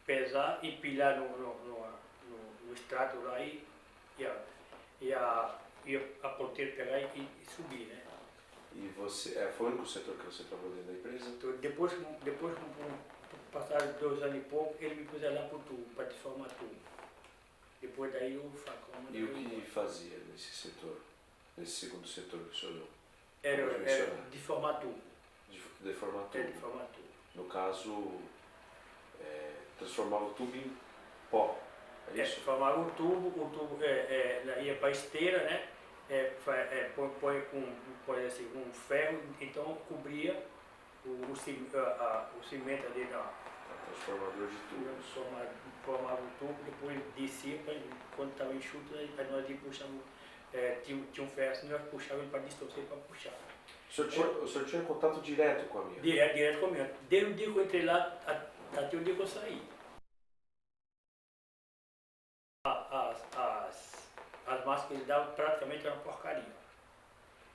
pesar e pilhar no extrato lá e a ponteira pegar e subir, né? E você, foi o único setor que você trabalhou dentro da empresa? Então, depois passaram 2 anos e pouco, ele me pôs lá para o tubo, para transformar tubo. Depois daí o facão... E o que fazia nesse setor, nesse segundo setor que o senhor deu? Era deformar tubo. Deformar tubo. Deformar tubo. No caso, transformava o tubo em pó, é isso? Formava o tubo ia para a esteira, né? Põe assim, um ferro, então cobria o cimento ali Transformador de tubos. Formava o tubo, depois descia, quando estava enxuto, aí nós ia puxando, tinha um ferro assim, nós puxávamos ele para distorcer para puxar. O senhor tinha contato direto com a minha? Direto com a minha. Desde o dia que eu entrei lá até o dia que eu saí. as máscaras que ele dava praticamente era uma porcaria.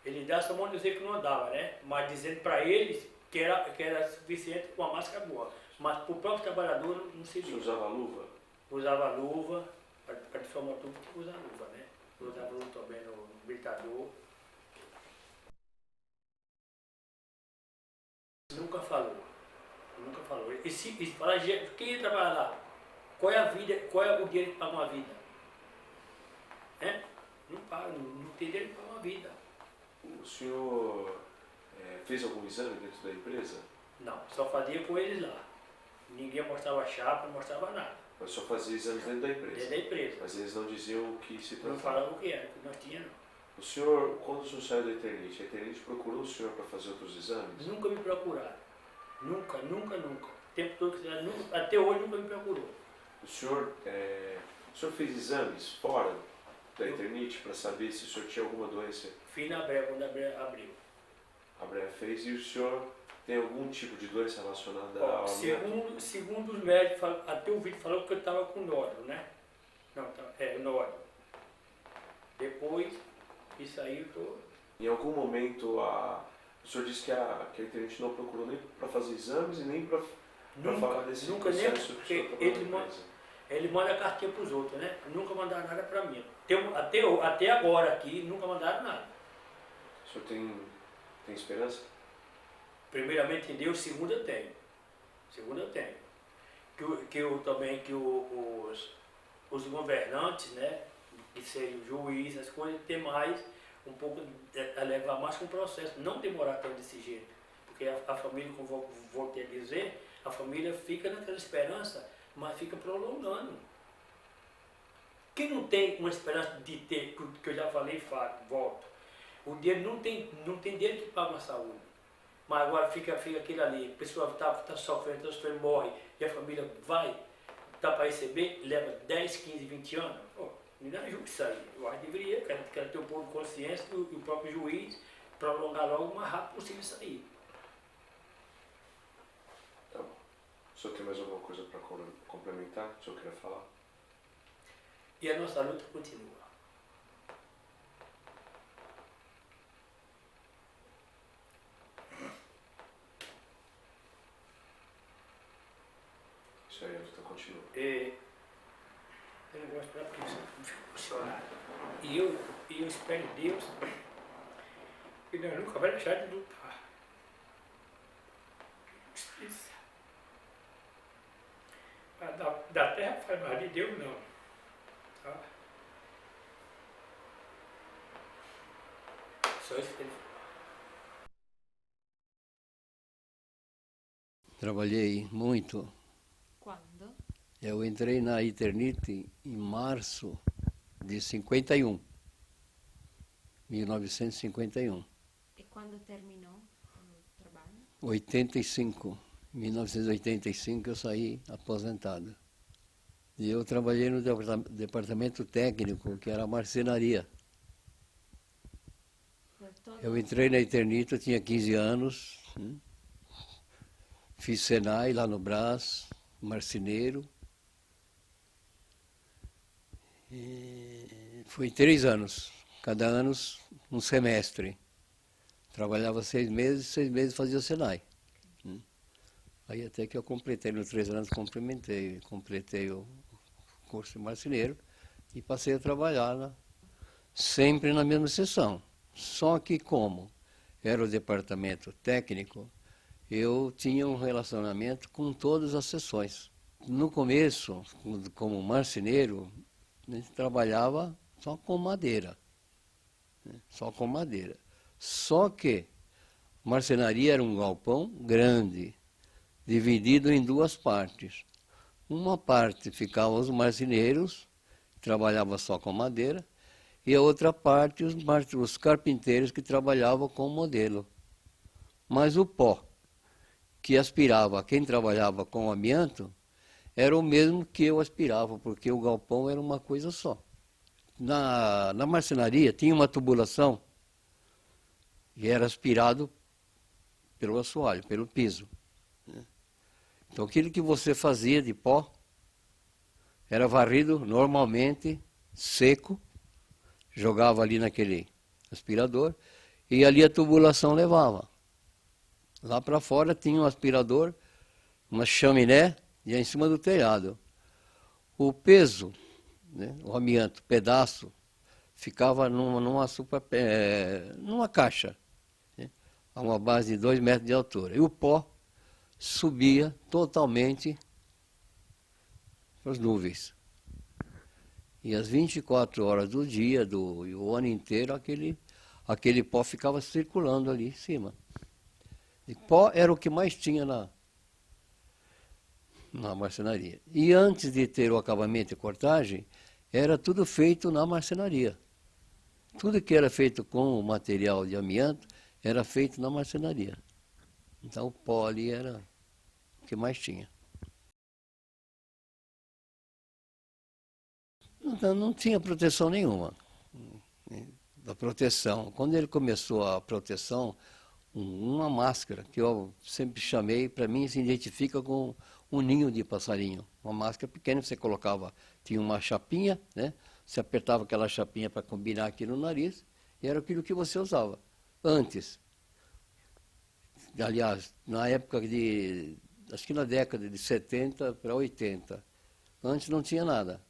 Ele dava só mão dizer que não andava, né? Mas dizendo para eles que era suficiente uma máscara boa. Mas para o próprio trabalhador não se Você viu. usava luva? Usava luva, para transformar tudo tinha que usar luva, né? Usava luva também no habilitador. Nunca falou. Nunca falou. E se falar, quem ia trabalhar lá? Qual é a vida, qual é o dinheiro que paga uma vida? Não paga, não tem dinheiro que paga uma vida. O senhor fez algum exame dentro da empresa? Não, só fazia com eles lá. Ninguém mostrava chapa, não mostrava nada. Mas só fazia exames dentro da empresa? Dentro da empresa. Mas eles não diziam o que se Não tratava? falavam o que era, o que nós tínhamos. O senhor, quando o senhor saiu da Eternit, a Eternit procurou o senhor para fazer outros exames? Nunca me procuraram. Nunca, nunca, nunca. O tempo todo, até hoje nunca me procurou. O senhor fez exames fora da Eternit para saber se o senhor tinha alguma doença? Fui na Breva, quando a Breva abriu. A Breva fez, e o senhor tem algum tipo de doença relacionada Ó, ao amianto? segundo os médicos, até o vídeo falou que eu estava com nódulo, né? Não, nódulo. Depois, isso aí eu tô... Em algum momento, o senhor disse que a Eternit não procurou nem para fazer exames e nem para falar desse nunca, nem processo que o senhor trabalhou na empresa? Ele manda cartinha para os outros, né? Nunca mandaram nada para mim. Até agora aqui, nunca mandaram nada. O senhor tem esperança? Primeiramente em Deus, segundo eu tenho. Segundo eu tenho. Os governantes, né? Que sejam juízes, as coisas, ter mais, um pouco, levar mais com o processo. Não demorar tanto desse jeito. Porque a família, como vou ter a dizer, a família fica naquela esperança, mas fica prolongando. Quem não tem uma esperança de ter, que eu já falei, volto. O dinheiro não tem dinheiro que paga uma saúde. Mas agora fica aquilo ali, a pessoa está sofrendo, morre, e a família tá para receber, leva 10, 15, 20 anos. Pô, me dá justo isso aí. Eu acho que deveria, quero ter um pouco de consciência e o próprio juiz prolongar logo o mais rápido possível isso aí. Tá bom. O senhor tem mais alguma coisa para complementar? O senhor queria falar? E a nossa luta continua. Isso aí, a luta continua. Eu não gosto de porque isso fica funcionário. E eu espero em Deus que nós nunca vamos deixar de lutar. Justiça. Da terra faz mais de Deus não. Tá? Só isso que ele falou. Trabalhei muito. Quando? Eu entrei na Eternit em março de 51, 1951. E quando terminou o trabalho? 1985 eu saí aposentado. E eu trabalhei no departamento técnico, que era a marcenaria. Eu entrei na Eternit, eu tinha 15 anos, né? Fiz Senai lá no Brás, marceneiro. E foi 3 anos, cada ano um semestre. Trabalhava 6 meses fazia o Senai. Aí até que eu completei, nos 3 anos completei o curso de marceneiro e passei a trabalhar sempre na mesma seção. Só que como era o departamento técnico, eu tinha um relacionamento com todas as seções. No começo, como marceneiro, a gente trabalhava só com madeira. Só com madeira. Só que marcenaria era um galpão grande, dividido em 2 partes. Uma parte ficavam os marceneiros, trabalhavam só com madeira, e a outra parte os carpinteiros que trabalhavam com modelo. Mas o pó que aspirava quem trabalhava com amianto era o mesmo que eu aspirava, porque o galpão era uma coisa só. Na marcenaria tinha uma tubulação e era aspirado pelo assoalho, pelo piso. Então aquilo que você fazia de pó era varrido normalmente, seco, jogava ali naquele aspirador e ali a tubulação levava. Lá para fora tinha um aspirador, uma chaminé e em cima do telhado. O peso, né, o amianto, pedaço, ficava numa caixa, né, a uma base de 2 metros de altura. E o pó subia totalmente para as nuvens. E às 24 horas do dia, e o ano inteiro, aquele pó ficava circulando ali em cima. E pó era o que mais tinha na marcenaria. E antes de ter o acabamento e cortagem, era tudo feito na marcenaria. Tudo que era feito com material de amianto era feito na marcenaria. Então o pó ali era o que mais tinha. Então, não tinha proteção nenhuma. Da proteção. Quando ele começou a proteção, uma máscara, que eu sempre chamei, para mim se identifica com um ninho de passarinho. Uma máscara pequena, você colocava, tinha uma chapinha, né? Você apertava aquela chapinha para combinar aqui no nariz, e era aquilo que você usava. Antes, aliás, na época acho que na década de 70 para 80, antes não tinha nada.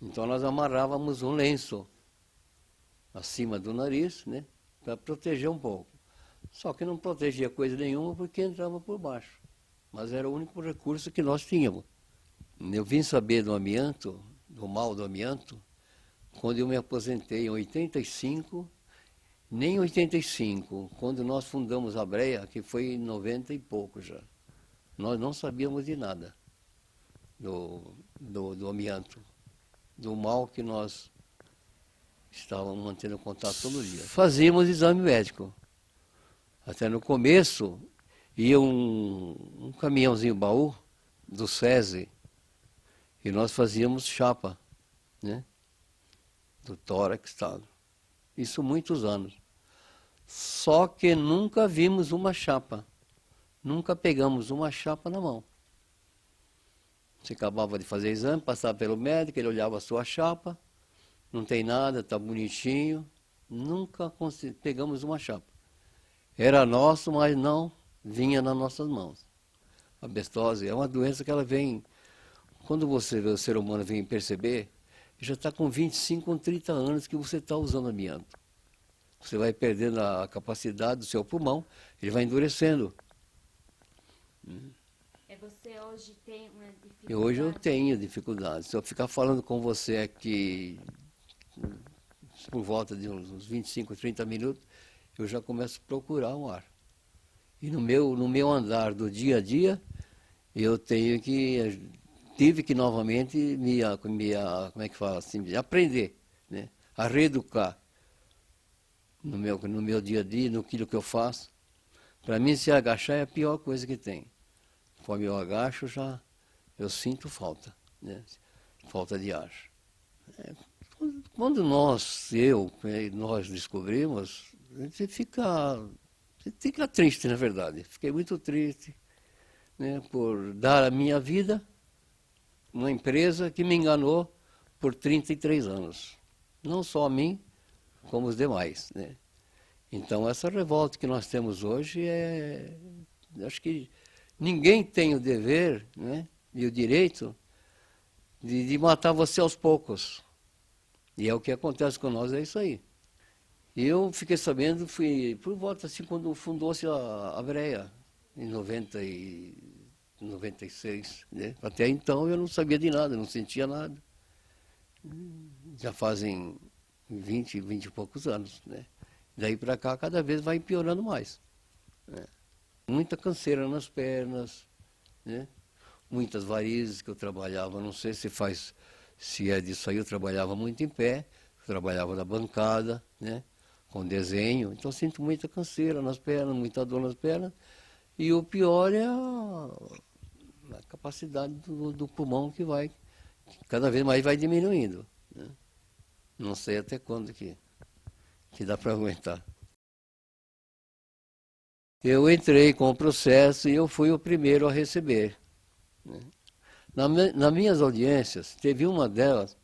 Então nós amarrávamos um lenço acima do nariz, né? Para proteger um pouco. Só que não protegia coisa nenhuma porque entrava por baixo. Mas era o único recurso que nós tínhamos. Eu vim saber do amianto, do mal do amianto, quando eu me aposentei em 85, nem em 85, quando nós fundamos a Breia, que foi em 90 e pouco já. Nós não sabíamos de nada do amianto, do mal que nós estávamos mantendo contato todo dia. Fazíamos exame médico. Até no começo, ia um caminhãozinho baú do SESI e nós fazíamos chapa, né? Do tórax, tal. Isso muitos anos. Só que nunca vimos uma chapa. Nunca pegamos uma chapa na mão. Você acabava de fazer exame, passava pelo médico, ele olhava a sua chapa, não tem nada, está bonitinho. Nunca pegamos uma chapa. Era nosso, mas não vinha nas nossas mãos. A bestose é uma doença que ela vem, quando você vê o ser humano vem perceber, já está com 25 ou 30 anos que você está usando amianto. Você vai perdendo a capacidade do seu pulmão, ele vai endurecendo. E você hoje tem uma dificuldade? E hoje eu tenho dificuldade. Se eu ficar falando com você aqui por volta de uns 25, 30 minutos, eu já começo a procurar um ar. E no meu andar do dia a dia, eu tive que novamente como é que fala assim, aprender, né? A reeducar no meu dia a dia, no que eu faço. Para mim, se agachar é a pior coisa que tem. Conforme eu agacho, eu sinto falta, né? Falta de ar. Quando nós descobrimos, você fica triste, na verdade. Fiquei muito triste, né, por dar a minha vida uma empresa que me enganou por 33 anos. Não só a mim, como os demais, né? Então, essa revolta que nós temos hoje acho que ninguém tem o dever, né, e o direito de matar você aos poucos. E é o que acontece com nós, é isso aí. E eu fiquei sabendo, fui por volta assim, quando fundou-se a Breia, em 96. Né? Até então eu não sabia de nada, não sentia nada. Já fazem 20 e poucos anos. Né? Daí para cá, cada vez vai piorando mais. Né? Muita canseira nas pernas, né? Muitas varizes que eu trabalhava, não sei se é disso aí, eu trabalhava muito em pé, eu trabalhava na bancada, né? Com desenho, então sinto muita canseira nas pernas, muita dor nas pernas, e o pior é a capacidade do pulmão que cada vez mais vai diminuindo. Né? Não sei até quando que dá para aguentar. Eu entrei com o processo e eu fui o primeiro a receber. Né? Nas minhas audiências, teve uma delas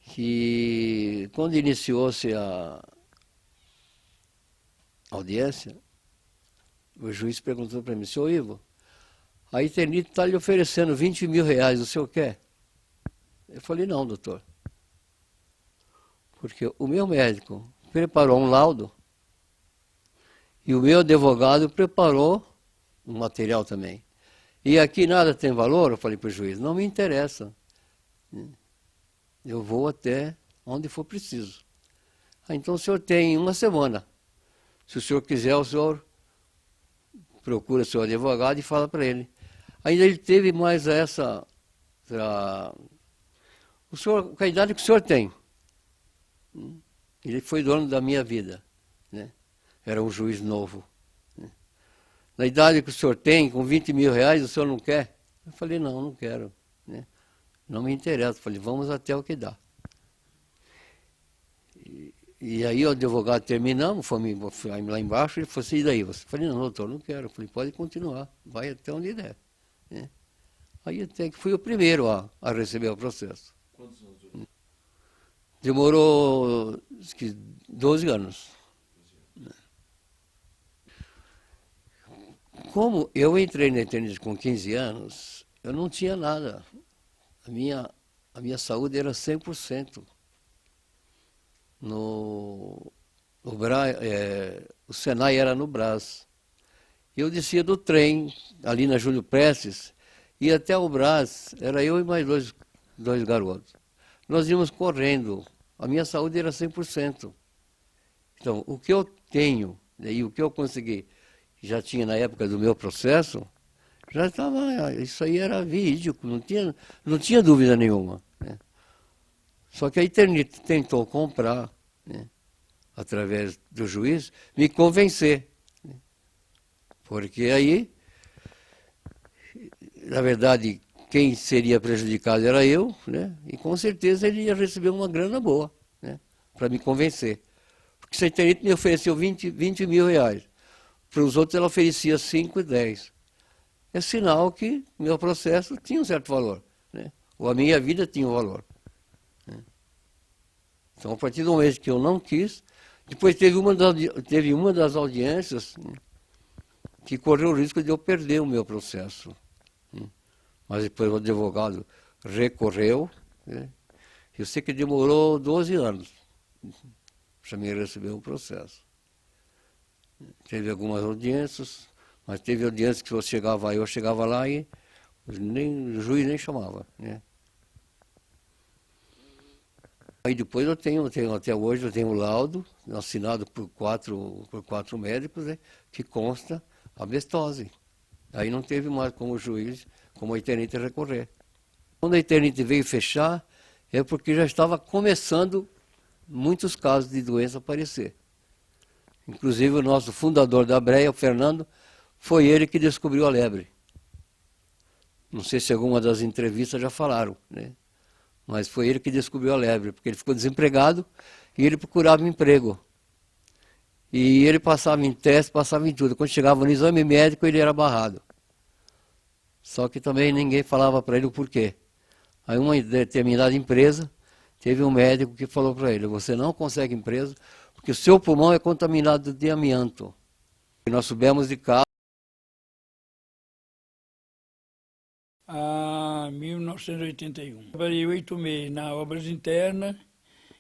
que quando iniciou-se a audiência, o juiz perguntou para mim, senhor Ivo, a Eternit está lhe oferecendo 20 mil reais, o senhor quer? Eu falei, não, doutor. Porque o meu médico preparou um laudo e o meu advogado preparou um material também. E aqui nada tem valor? Eu falei para o juiz, não me interessa. Eu vou até onde for preciso. Então o senhor tem uma semana. Se o senhor quiser, o senhor procura seu advogado e fala para ele. Ainda ele teve mais essa... O senhor, com a idade que o senhor tem, ele foi dono da minha vida, né? Era um juiz novo. Né? Na idade que o senhor tem, com 20 mil reais, o senhor não quer? Eu falei, não, não quero. Né? Não me interessa. Eu falei, vamos até o que dá. E aí o advogado terminamos, fomos lá embaixo, ele falou assim, e daí? Eu falei, não, doutor, não quero. Eu falei, pode continuar, vai até onde der. Né? Aí até que fui o primeiro a receber o processo. Quantos anos durou? Demorou 12 anos. Como eu entrei na Eternit com 15 anos, eu não tinha nada. A minha saúde era 100%. O Senai era no Brás. Eu descia do trem, ali na Júlio Prestes, ia até o Brás, era eu e mais dois garotos. Nós íamos correndo, a minha saúde era 100%. Então, o que eu tenho, e o que eu consegui, já tinha na época do meu processo, já estava, isso aí era verídico, não tinha dúvida nenhuma. Né? Só que a Eternit tentou comprar, né, através do juiz, me convencer. Né? Porque aí, na verdade, quem seria prejudicado era eu, né? E com certeza ele ia receber uma grana boa, né? Para me convencer. Porque se a Eternit me ofereceu 20 mil reais, para os outros ela oferecia 5 e 10. É sinal que meu processo tinha um certo valor, né? Ou a minha vida tinha um valor. Né? Então, a partir do momento que eu não quis, depois teve uma das audiências, né, que correu o risco de eu perder o meu processo. Né? Mas depois o advogado recorreu, né? Eu sei que demorou 12 anos para me receber o processo. Teve algumas audiências, mas teve audiências que eu chegava lá e o juiz nem chamava. Né? Aí depois eu tenho até hoje, eu tenho um laudo assinado por quatro médicos, né, que consta asbestose. Aí não teve mais como o juiz, como a Eternit recorrer. Quando a Eternit veio fechar, é porque já estava começando muitos casos de doença aparecer. Inclusive o nosso fundador da Breia, o Fernando, foi ele que descobriu a lebre. Não sei se alguma das entrevistas já falaram, né? Mas foi ele que descobriu a lebre, porque ele ficou desempregado e ele procurava emprego. E ele passava em teste, passava em tudo. Quando chegava no exame médico, ele era barrado. Só que também ninguém falava para ele o porquê. Aí uma determinada empresa, teve um médico que falou para ele, você não consegue empresa, porque o seu pulmão é contaminado de amianto. E nós subimos de carro. 1981. Trabalhei 8 meses na Obras Internas,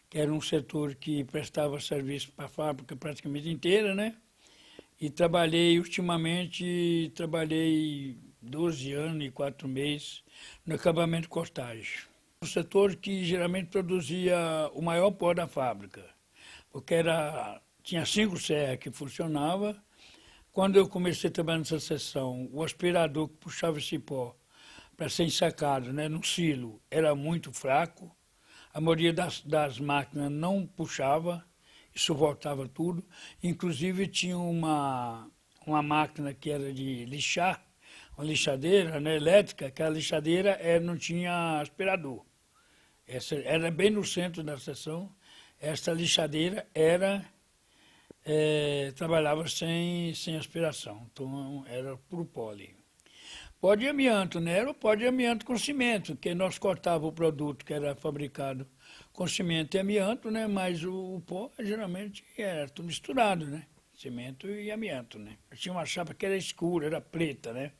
que era um setor que prestava serviço para a fábrica praticamente inteira, né? E ultimamente, 12 anos e 4 meses no acabamento de cortagem. Um setor que geralmente produzia o maior pó da fábrica, porque tinha 5 serras que funcionavam. Quando eu comecei a trabalhar nessa seção, o aspirador que puxava esse pó para ser ensacado, né, no silo, era muito fraco. A maioria das máquinas não puxava, isso voltava tudo. Inclusive tinha uma máquina que era de lixar, uma lixadeira, né, elétrica, que a lixadeira não tinha aspirador. Essa era bem no centro da seção. Essa lixadeira trabalhava sem aspiração, então era puro pó ali. Pó de amianto, né? Era o pó de amianto com cimento, que nós cortávamos o produto que era fabricado com cimento e amianto, né? Mas o pó geralmente era tudo misturado, né? Cimento e amianto, né? Eu tinha uma chapa que era escura, era preta, né?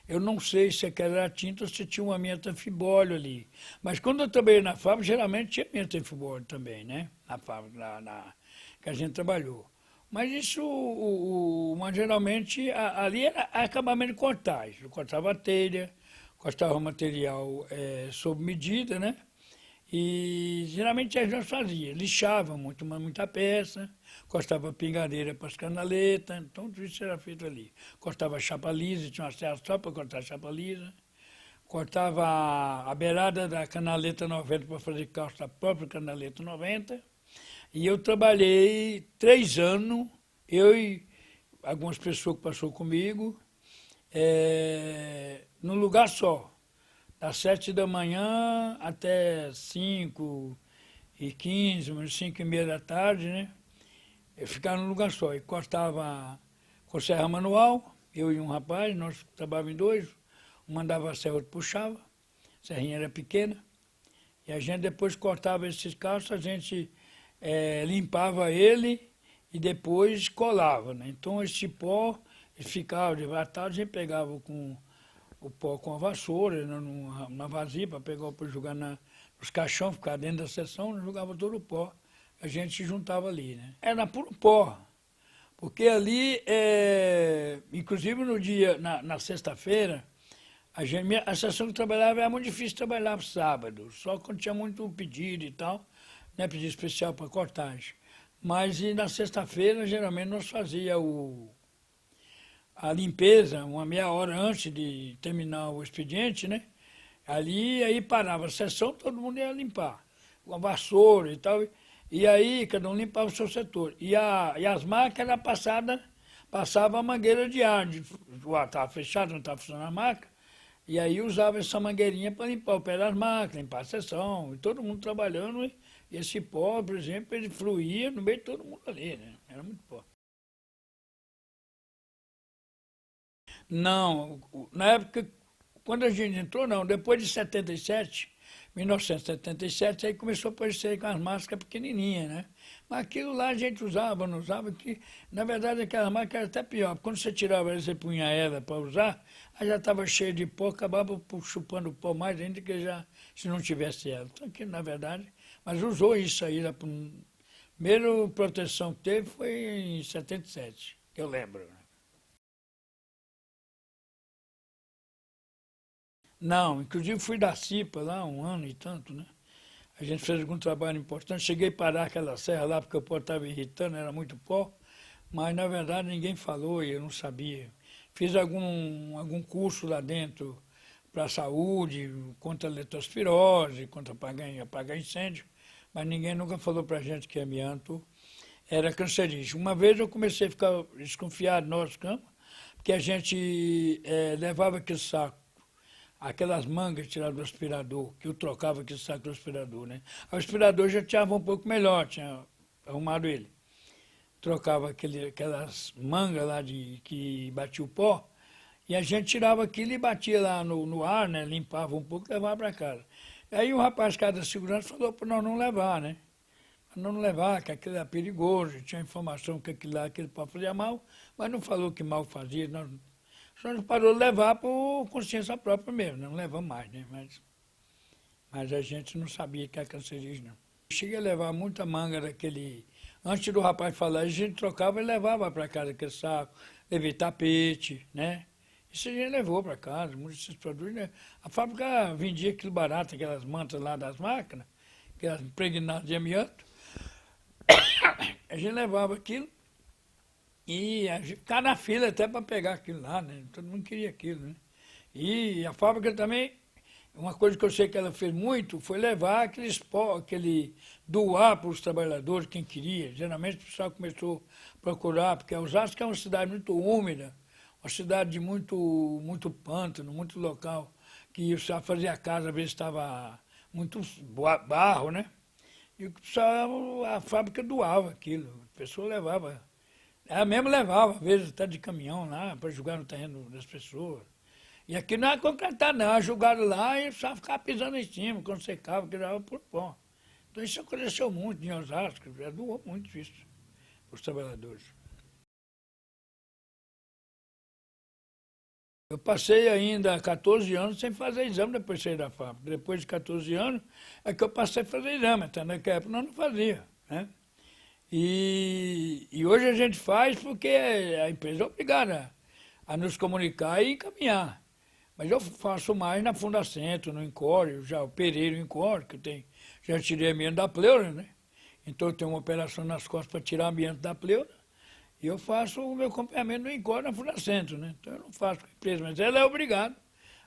Eu não sei se aquela era tinta ou se tinha um amianto anfibólio ali. Mas quando eu trabalhei na fábrica, geralmente tinha amianto anfibólio também, né? Na fábrica que a gente trabalhou. Mas isso, mas geralmente, ali era acabamento de cortagem. Eu cortava a telha, cortava o material sob medida, né? E geralmente a gente fazia, lixava muita peça, cortava pingadeira para as canaletas, então tudo isso era feito ali. Cortava chapa lisa, tinha uma serra só para cortar chapa lisa. Cortava a beirada da canaleta 90 para fazer calça da própria canaleta 90. E eu trabalhei 3 anos, eu e algumas pessoas que passaram comigo, num lugar só. Das 7 da manhã até 5h15, 5h30 da tarde, né? Eu ficava num lugar só. E cortava com serra manual, eu e um rapaz, nós trabalhávamos em 2, um mandava a serra, outro puxava, a serrinha era pequena, e a gente depois cortava esses calços, a gente limpava ele e depois colava, né? Então esse pó ficava de tarde, a gente pegava com o pó com a vassoura, na vasilha, para pegar para jogar nos caixões, ficar dentro da seção, jogava todo o pó. A gente se juntava ali, né? Era puro pó, porque ali, inclusive no dia, na sexta-feira, a seção que trabalhava era muito difícil trabalhar sábado, só quando tinha muito pedido e tal, né, pedido especial para cortagem. Mas e na sexta-feira, geralmente, nós fazíamos a limpeza, uma meia hora antes de terminar o expediente, né? Aí parava a sessão, todo mundo ia limpar, com a vassoura e tal, e aí cada um limpava o seu setor. E as máquinas passavam a mangueira de ar, o ar estava fechado, não estava funcionando a máquina, e aí usava essa mangueirinha para limpar o pé das máquinas, limpar a seção, e todo mundo trabalhando, e esse pó, por exemplo, ele fluía no meio de todo mundo ali, né? Era muito pó. Não, na época, quando a gente entrou, não, depois de 1977, aí começou a aparecer com as máscaras pequenininhas, né? Mas aquilo lá a gente usava, não usava, que na verdade aquela máscara era até pior, quando você tirava ela, você punha ela para usar, aí já estava cheia de pó, acabava chupando o pó mais ainda que se não tivesse ela. Então, que na verdade, mas usou isso aí, a primeira proteção que teve foi em 77, que eu lembro, né? Não, inclusive fui da CIPA lá 1 ano e tanto, né? A gente fez algum trabalho importante, cheguei a parar aquela serra lá porque o pó estava irritando, era muito pó, mas na verdade ninguém falou e eu não sabia. Fiz algum curso lá dentro para a saúde, contra a leptospirose, contra apagar incêndio, mas ninguém nunca falou para a gente que amianto era cancerígeno. Uma vez eu comecei a ficar desconfiado no nosso campo, porque a gente levava aquele saco, aquelas mangas tiradas do aspirador, que eu trocava aquele saco do aspirador, né? O aspirador já estava um pouco melhor, tinha arrumado ele. Trocava aquelas mangas lá que batia o pó, e a gente tirava aquilo e batia lá no ar, né? Limpava um pouco e levava para casa. Aí o rapaz da segurança falou para nós não levar, né? Para não levar, que aquilo era perigoso, tinha informação que aquele pó fazia mal, mas não falou que mal fazia, só nos parou de levar por consciência própria mesmo, não levamos mais, né? Mas a gente não sabia que era cancerígeno, não. Cheguei a levar muita manga daquele... Antes do rapaz falar, a gente trocava e levava para casa aquele saco, levei tapete, né? Isso a gente levou para casa, muitos desses produtos, né? A fábrica vendia aquilo barato, aquelas mantas lá das máquinas, aquelas impregnadas de amianto. A gente levava aquilo e a gente ficava na fila até para pegar aquilo lá, né? Todo mundo queria aquilo, né? E a fábrica também, uma coisa que eu sei que ela fez muito, foi levar aquele doar para os trabalhadores, quem queria. Geralmente o pessoal começou a procurar, porque Osasco é uma cidade muito úmida, uma cidade de muito pântano, muito local, que o pessoal fazia a casa, às vezes estava muito barro, né? E o pessoal, a fábrica doava aquilo, a pessoa levava. Ela mesmo levava, às vezes até de caminhão lá, para jogar no terreno das pessoas. E aqui não é concretado, não, é jogado lá e só ficava pisando em cima, quando secava, que dava por pó. Então isso aconteceu muito em Osasco, doou muito isso para os trabalhadores. Eu passei ainda 14 anos sem fazer exame depois de sair da fábrica. Depois de 14 anos é que eu passei a fazer exame, até naquela época nós não fazia, né? E hoje a gente faz porque a empresa é obrigada a nos comunicar e encaminhar. Mas eu faço mais na Fundacentro, no Encore, eu já operei no Encore, que eu tenho, já tirei amianto da pleura, né? Então eu tenho uma operação nas costas para tirar amianto da pleura. E eu faço o meu acompanhamento no Encore na Fundacentro, né? Então eu não faço com a empresa, mas ela é obrigada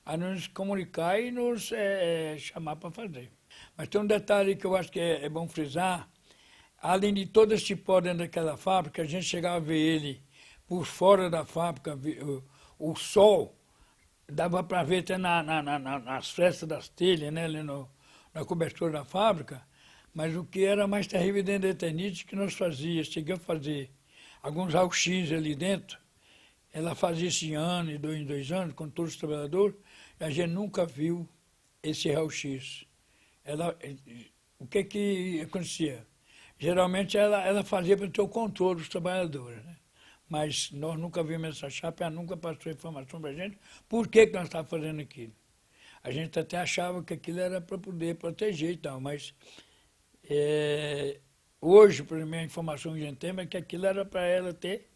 a nos comunicar e nos chamar para fazer. Mas tem um detalhe que eu acho que é bom frisar. Além de todo esse pó dentro daquela fábrica, a gente chegava a ver ele por fora da fábrica, o sol, dava para ver até nas frestas das telhas, né, ali na cobertura da fábrica, mas o que era mais terrível dentro da Eternite que nós fazíamos, cheguei a fazer alguns raio-x ali dentro, ela fazia isso em ano, em 2 anos, com todos os trabalhadores, e a gente nunca viu esse raio-x. O que acontecia? Geralmente ela fazia para ter o controle dos trabalhadores, né? Mas nós nunca vimos essa chapa, ela nunca passou informação para a gente por que nós estávamos fazendo aquilo. A gente até achava que aquilo era para poder proteger e tal, mas hoje, por exemplo, a informação que a gente tem é que aquilo era para ela ter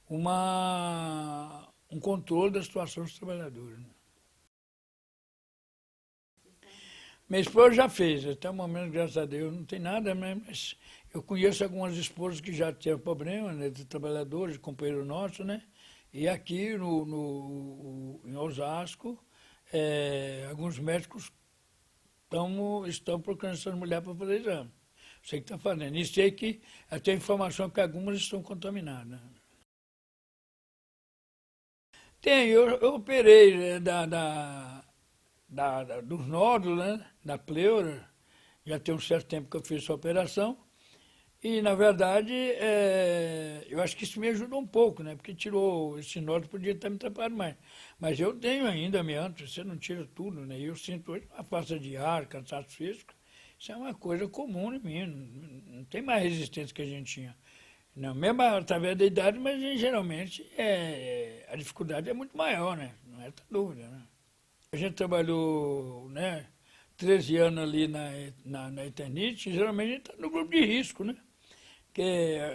um controle da situação dos trabalhadores, né? Minha esposa já fez, até o momento, graças a Deus, não tem nada, né? Mas eu conheço algumas esposas que já tiveram problema, né, de trabalhadores, de companheiro nosso, né? E aqui em Osasco, alguns médicos estão procurando essas mulheres para fazer exame. Sei que está fazendo. E sei que eu tenho informação que algumas estão contaminadas. Tem, eu operei, né, dos nódulos, né, da pleura, já tem um certo tempo que eu fiz essa operação, e, na verdade, eu acho que isso me ajudou um pouco, né, porque tirou esse nódulo, podia estar me atrapalhando mais. Mas eu tenho ainda amianto, você não tira tudo, né, e eu sinto hoje uma falta de ar, cansaço físico, isso é uma coisa comum em mim, não tem mais resistência que a gente tinha. Não, mesmo através da idade, mas geralmente a dificuldade é muito maior, né, não é essa dúvida, né. A gente trabalhou, né, 13 anos ali na Eternite, geralmente a gente está no grupo de risco, né? Porque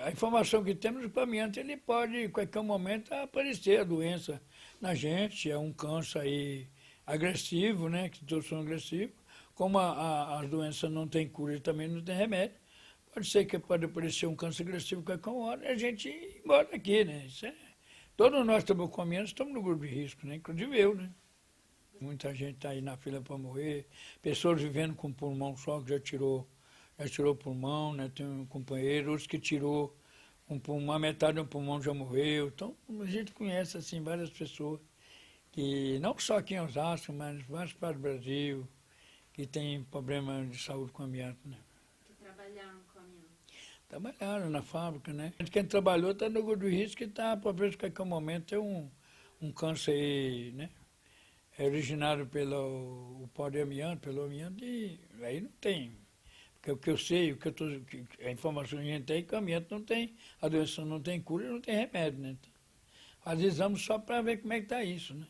a informação que temos do amianto, ele pode, em qualquer momento, aparecer a doença na gente, é um câncer aí agressivo, né, que todos são agressivos. Como as doenças não têm cura e também não tem remédio, pode ser que pode aparecer um câncer agressivo qualquer hora e a gente ir embora daqui, né? Todos nós estamos com amianto, estamos no grupo de risco, né? Inclusive eu, né? Muita gente está aí na fila para morrer, pessoas vivendo com pulmão só, que já tirou pulmão, né? Tem um companheiro, outros que tirou um pulmão, metade do pulmão já morreu. Então, a gente conhece assim, várias pessoas, que não só aqui em Osasco, mas em várias partes do Brasil, que tem problema de saúde com amianto, né? Que trabalharam com amianto? Trabalharam na fábrica, né? Quem trabalhou está no grupo de risco, que está, por vezes, em qualquer momento, tem um câncer aí, né? É originário pelo pó de amianto, pelo amianto, e aí não tem. Porque o que eu sei, a informação que a gente tem é que o amianto não tem, a doença não tem cura e não tem remédio, né? Então, faz exame só para ver como é que está isso, né?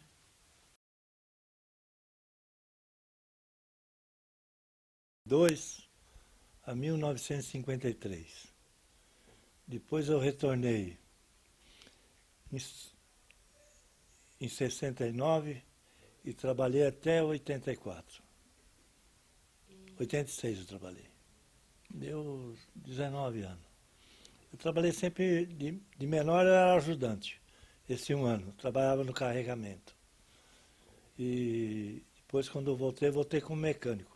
A 1953. Depois eu retornei em 69 e trabalhei até 84. 86 eu trabalhei. Deu 19 anos. Eu trabalhei sempre, de menor eu era ajudante. Esse 1 ano, trabalhava no carregamento. E depois, quando eu voltei como mecânico.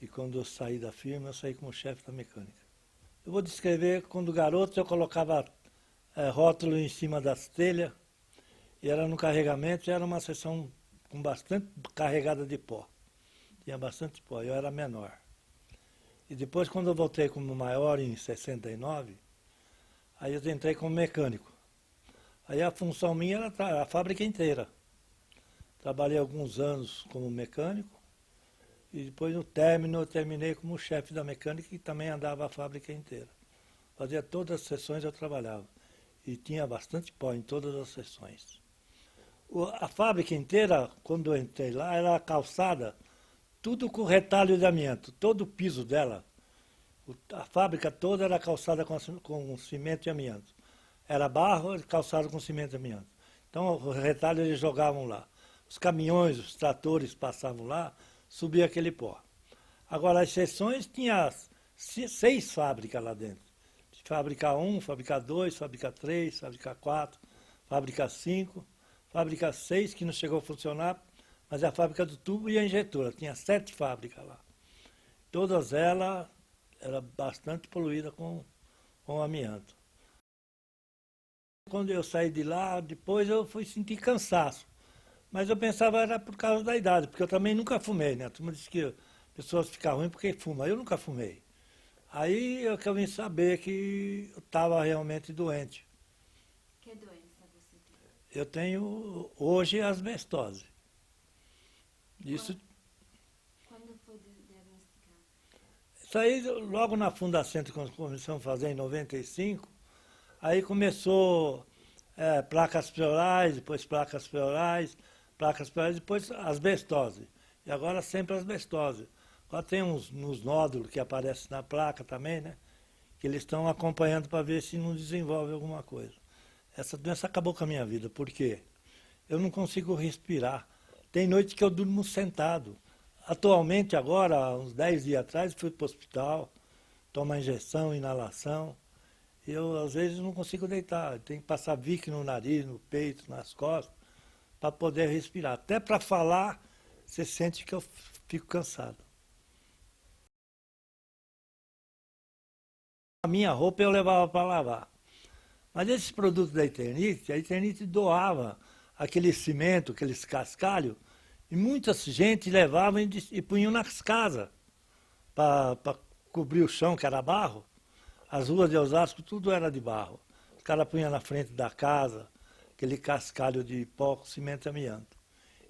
E quando eu saí da firma, eu saí como chefe da mecânica. Eu vou descrever, quando garoto, eu colocava rótulo em cima das telhas, e era no carregamento, e era uma seção com bastante carregada de pó. Tinha bastante pó, eu era menor. E depois, quando eu voltei como maior, em 69, aí eu entrei como mecânico. Aí a função minha era a fábrica inteira. Trabalhei alguns anos como mecânico, E depois, no término, eu terminei como chefe da mecânica e também andava a fábrica inteira. Fazia todas as sessões, eu trabalhava. E tinha bastante pó em todas as sessões. A fábrica inteira, quando eu entrei lá, era calçada, tudo com retalho de amianto. Todo o piso dela, a fábrica toda era calçada com cimento e amianto. Era barro calçado com cimento e amianto. Então, o retalho eles jogavam lá. Os caminhões, os tratores passavam lá, subia aquele pó. Agora, as seções tinha 6 fábricas lá dentro. Fábrica 1, fábrica 2, fábrica 3, fábrica 4, fábrica 5, fábrica 6, que não chegou a funcionar, mas é a fábrica do tubo e a injetora. Tinha 7 fábricas lá. Todas elas eram bastante poluídas com amianto. Quando eu saí de lá, depois eu fui sentir cansaço. Mas eu pensava era por causa da idade, porque eu também nunca fumei, né? A turma disse que pessoas ficam ruins porque fumam. Eu nunca fumei. Aí é que eu vim saber que eu estava realmente doente. Que doença você tem? Eu tenho hoje asbestose. Isso. Quando foi diagnosticado? Isso aí logo na Fundacentro, quando começamos a fazer em 95, aí começou placas pleurais, depois placas pleurais, depois asbestose. E agora sempre asbestose. Agora tem uns nódulos que aparecem na placa também, né? Que eles estão acompanhando para ver se não desenvolve alguma coisa. Essa doença acabou com a minha vida. Por quê? Eu não consigo respirar. Tem noite que eu durmo sentado. Atualmente, agora, uns 10 dias atrás, fui para o hospital, tomar injeção, inalação. Eu, às vezes, não consigo deitar. Tenho que passar Vic no nariz, no peito, nas costas, para poder respirar. Até para falar, você sente que eu fico cansado. A minha roupa eu levava para lavar. Mas esses produtos da Eternit, a Eternit doava aquele cimento, aqueles cascalhos, e muita gente levava e punham nas casas para cobrir o chão, que era barro. As ruas de Osasco, tudo era de barro. Os caras punham na frente da casa, aquele cascalho de pó com cimento e amianto.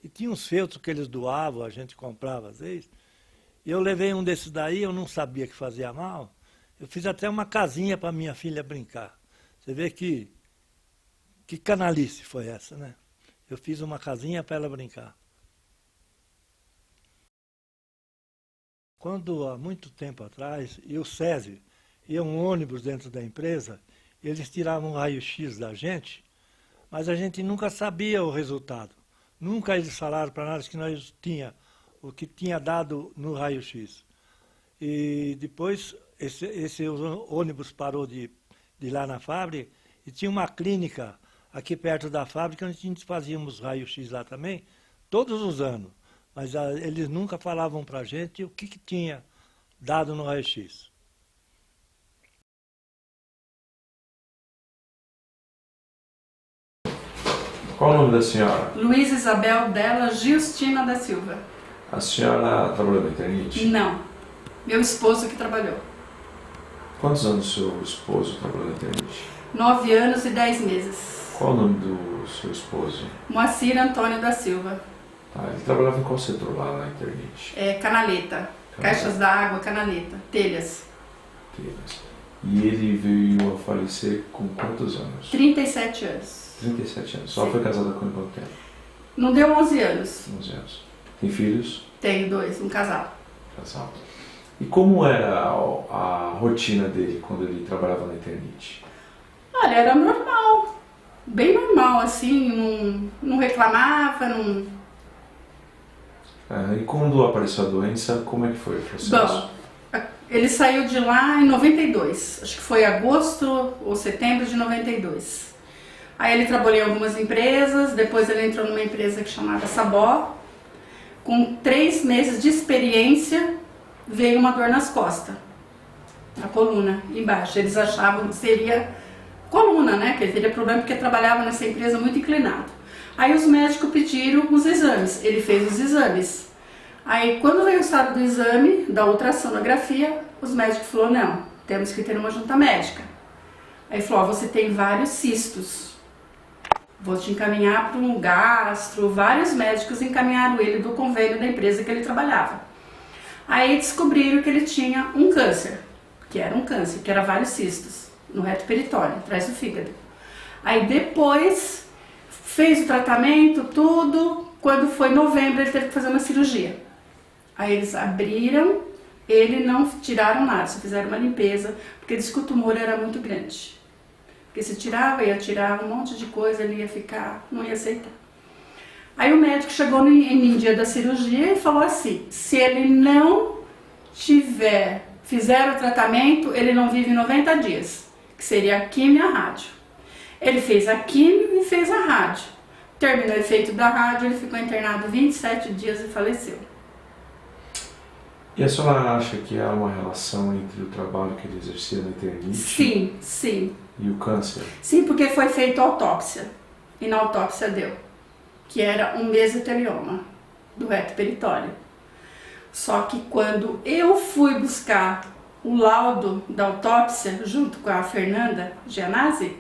E tinha uns feltros que eles doavam, a gente comprava às vezes. E eu levei um desses daí, eu não sabia que fazia mal. Eu fiz até uma casinha para minha filha brincar. Você vê que canalice foi essa, né? Eu fiz uma casinha para ela brincar. Quando, há muito tempo atrás, e o SESI ia um ônibus dentro da empresa, eles tiravam um raio-x da gente, mas a gente nunca sabia o resultado. Nunca eles falaram para nós que nós tinha o que tinha dado no raio-x. E depois esse ônibus parou de ir lá na fábrica e tinha uma clínica aqui perto da fábrica onde a gente fazíamos raio-x lá também, todos os anos. Mas eles nunca falavam para a gente o que tinha dado no raio-x. Qual o nome da senhora? Luísa Isabel Della Giustina da Silva. A senhora trabalhou na Eternit? Não. Meu esposo que trabalhou. Quantos anos seu esposo trabalhou na Eternit? 9 anos e 10 meses. Qual o nome do seu esposo? Moacir Antônio da Silva. Ele trabalhava em qual setor lá na Eternit? Canaleta. Caixas d'água, canaleta. Telhas. E ele veio a falecer com quantos anos? 37 anos. 37 anos. Só Sim. foi casada com quanto tempo? Não deu 11 anos. 11 anos. Tem filhos? Tenho 2, um casal. Casal. E como era a rotina dele quando ele trabalhava na Eternit? Olha, era normal. Bem normal, assim. Não reclamava, não... E quando apareceu a doença, como é que foi o processo? Bom, ele saiu de lá em 92. Acho que foi agosto ou setembro de 92. Aí ele trabalhou em algumas empresas, depois ele entrou numa empresa que chamava Sabó. Com 3 meses de experiência, veio uma dor nas costas, na coluna, embaixo. Eles achavam que seria coluna, né? Que ele teria problema porque trabalhava nessa empresa muito inclinado. Aí os médicos pediram os exames, ele fez os exames. Aí quando veio o estado do exame, da ultrassonografia, os médicos falaram, não, temos que ter uma junta médica. Aí falou, você tem vários cistos. Vou te encaminhar para um gastro. Vários médicos encaminharam ele do convênio da empresa que ele trabalhava. Aí descobriram que ele tinha um câncer, que era vários cistos no reto peritônio, atrás do fígado. Aí depois fez o tratamento, tudo. Quando foi novembro, ele teve que fazer uma cirurgia. Aí eles abriram, ele não tiraram nada, só fizeram uma limpeza, porque disse que o tumor era muito grande. Porque se tirava, ia tirar um monte de coisa, ele ia ficar, não ia aceitar. Aí o médico chegou em mim no dia da cirurgia e falou assim, se ele não fizer o tratamento, ele não vive 90 dias, que seria a quimio e a rádio. Ele fez a quimio e fez a rádio. Terminou o efeito da rádio, ele ficou internado 27 dias e faleceu. E a senhora acha que há uma relação entre o trabalho que ele exercia na eternite Sim, sim. e o câncer? Sim, porque foi feita autópsia, e na autópsia deu, que era um mesotelioma do reto peritônio. Só que quando eu fui buscar o laudo da autópsia, junto com a Fernanda Gianazzi,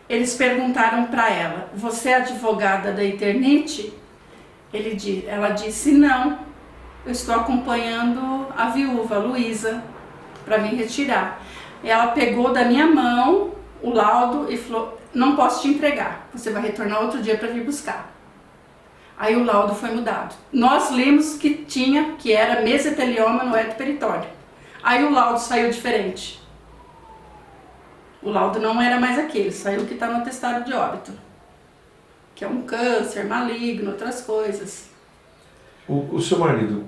eles perguntaram para ela, você é advogada da eternite? Ela disse, não, eu estou acompanhando a viúva, a Luísa, para me retirar. E ela pegou da minha mão o laudo e falou, não posso te entregar, você vai retornar outro dia para vir buscar. Aí o laudo foi mudado. Nós lemos que era mesotelioma no reto peritônio. Aí o laudo saiu diferente. O laudo não era mais aquele, saiu o que está no atestado de óbito. Que é um câncer maligno, outras coisas. O seu marido,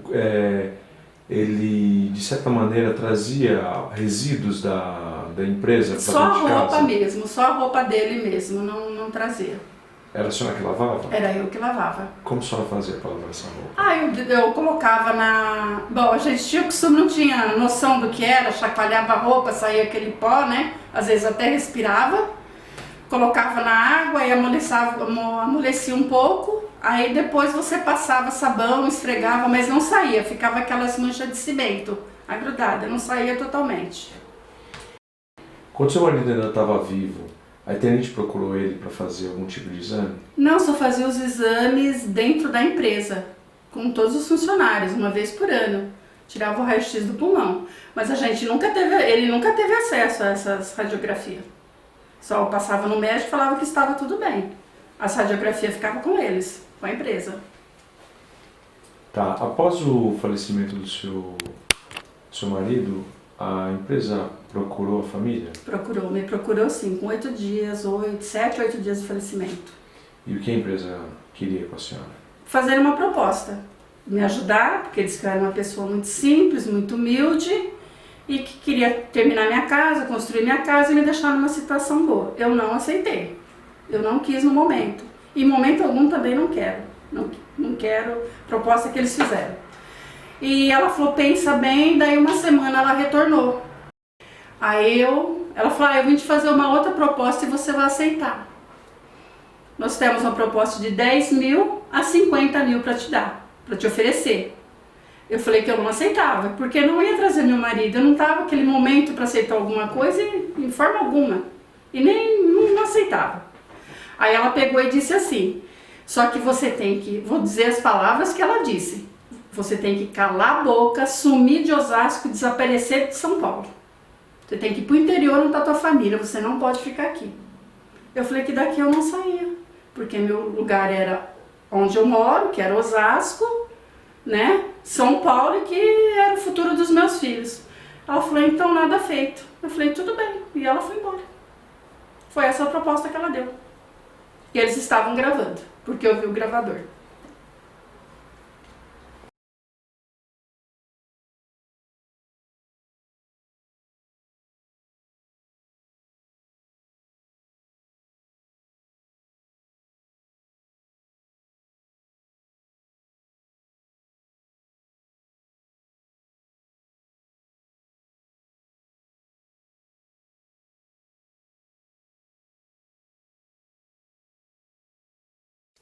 ele de certa maneira trazia resíduos da empresa para só a dentro de casa? roupa mesmo, só a roupa dele mesmo, não trazia. Era a senhora que lavava? Era eu que lavava. Como a senhora fazia para lavar essa roupa? Eu colocava na... Bom, a gente tinha o costume, não tinha noção do que era, chacoalhava a roupa, saía aquele pó, né? Às vezes até respirava. Colocava na água e amolecia um pouco. Aí depois você passava sabão, esfregava, mas não saía. Ficava aquelas manchas de cimento agrudada, não saía totalmente. Quando seu marido ainda estava vivo, a eternite procurou ele para fazer algum tipo de exame? Não, só fazia os exames dentro da empresa, com todos os funcionários, uma vez por ano. Tirava o raio-x do pulmão. Mas ele nunca teve acesso a essas radiografias. Só passava no médico e falava que estava tudo bem. As radiografias ficavam com eles, com a empresa. Tá, após o falecimento do seu marido, a empresa procurou a família? Me procurou sim, com 7, 8 dias de falecimento. E o que a empresa queria com a senhora? Fazer uma proposta, me ajudar, porque eles que eu era uma pessoa muito simples, muito humilde, e que queria terminar minha casa, construir minha casa e me deixar numa situação boa. Eu não aceitei, eu não quis no momento. E em momento algum também não quero, não quero a proposta que eles fizeram. E ela falou, pensa bem, daí uma semana ela retornou. Aí ela falou, eu vim te fazer uma outra proposta e você vai aceitar. Nós temos uma proposta de 10 mil a 50 mil para te dar, para te oferecer. Eu falei que eu não aceitava, porque eu não ia trazer meu marido, eu não estava naquele momento para aceitar alguma coisa em forma alguma. E nem não aceitava. Aí ela pegou e disse assim, só que você tem que, vou dizer as palavras que ela disse, você tem que calar a boca, sumir de Osasco, desaparecer de São Paulo. Você tem que ir para o interior onde está a tua família, você não pode ficar aqui. Eu falei que daqui eu não saía, porque meu lugar era onde eu moro, que era Osasco, né? São Paulo, que era o futuro dos meus filhos. Ela falou, então nada feito. Eu falei, tudo bem. E ela foi embora. Foi essa a proposta que ela deu. E eles estavam gravando, porque eu vi o gravador.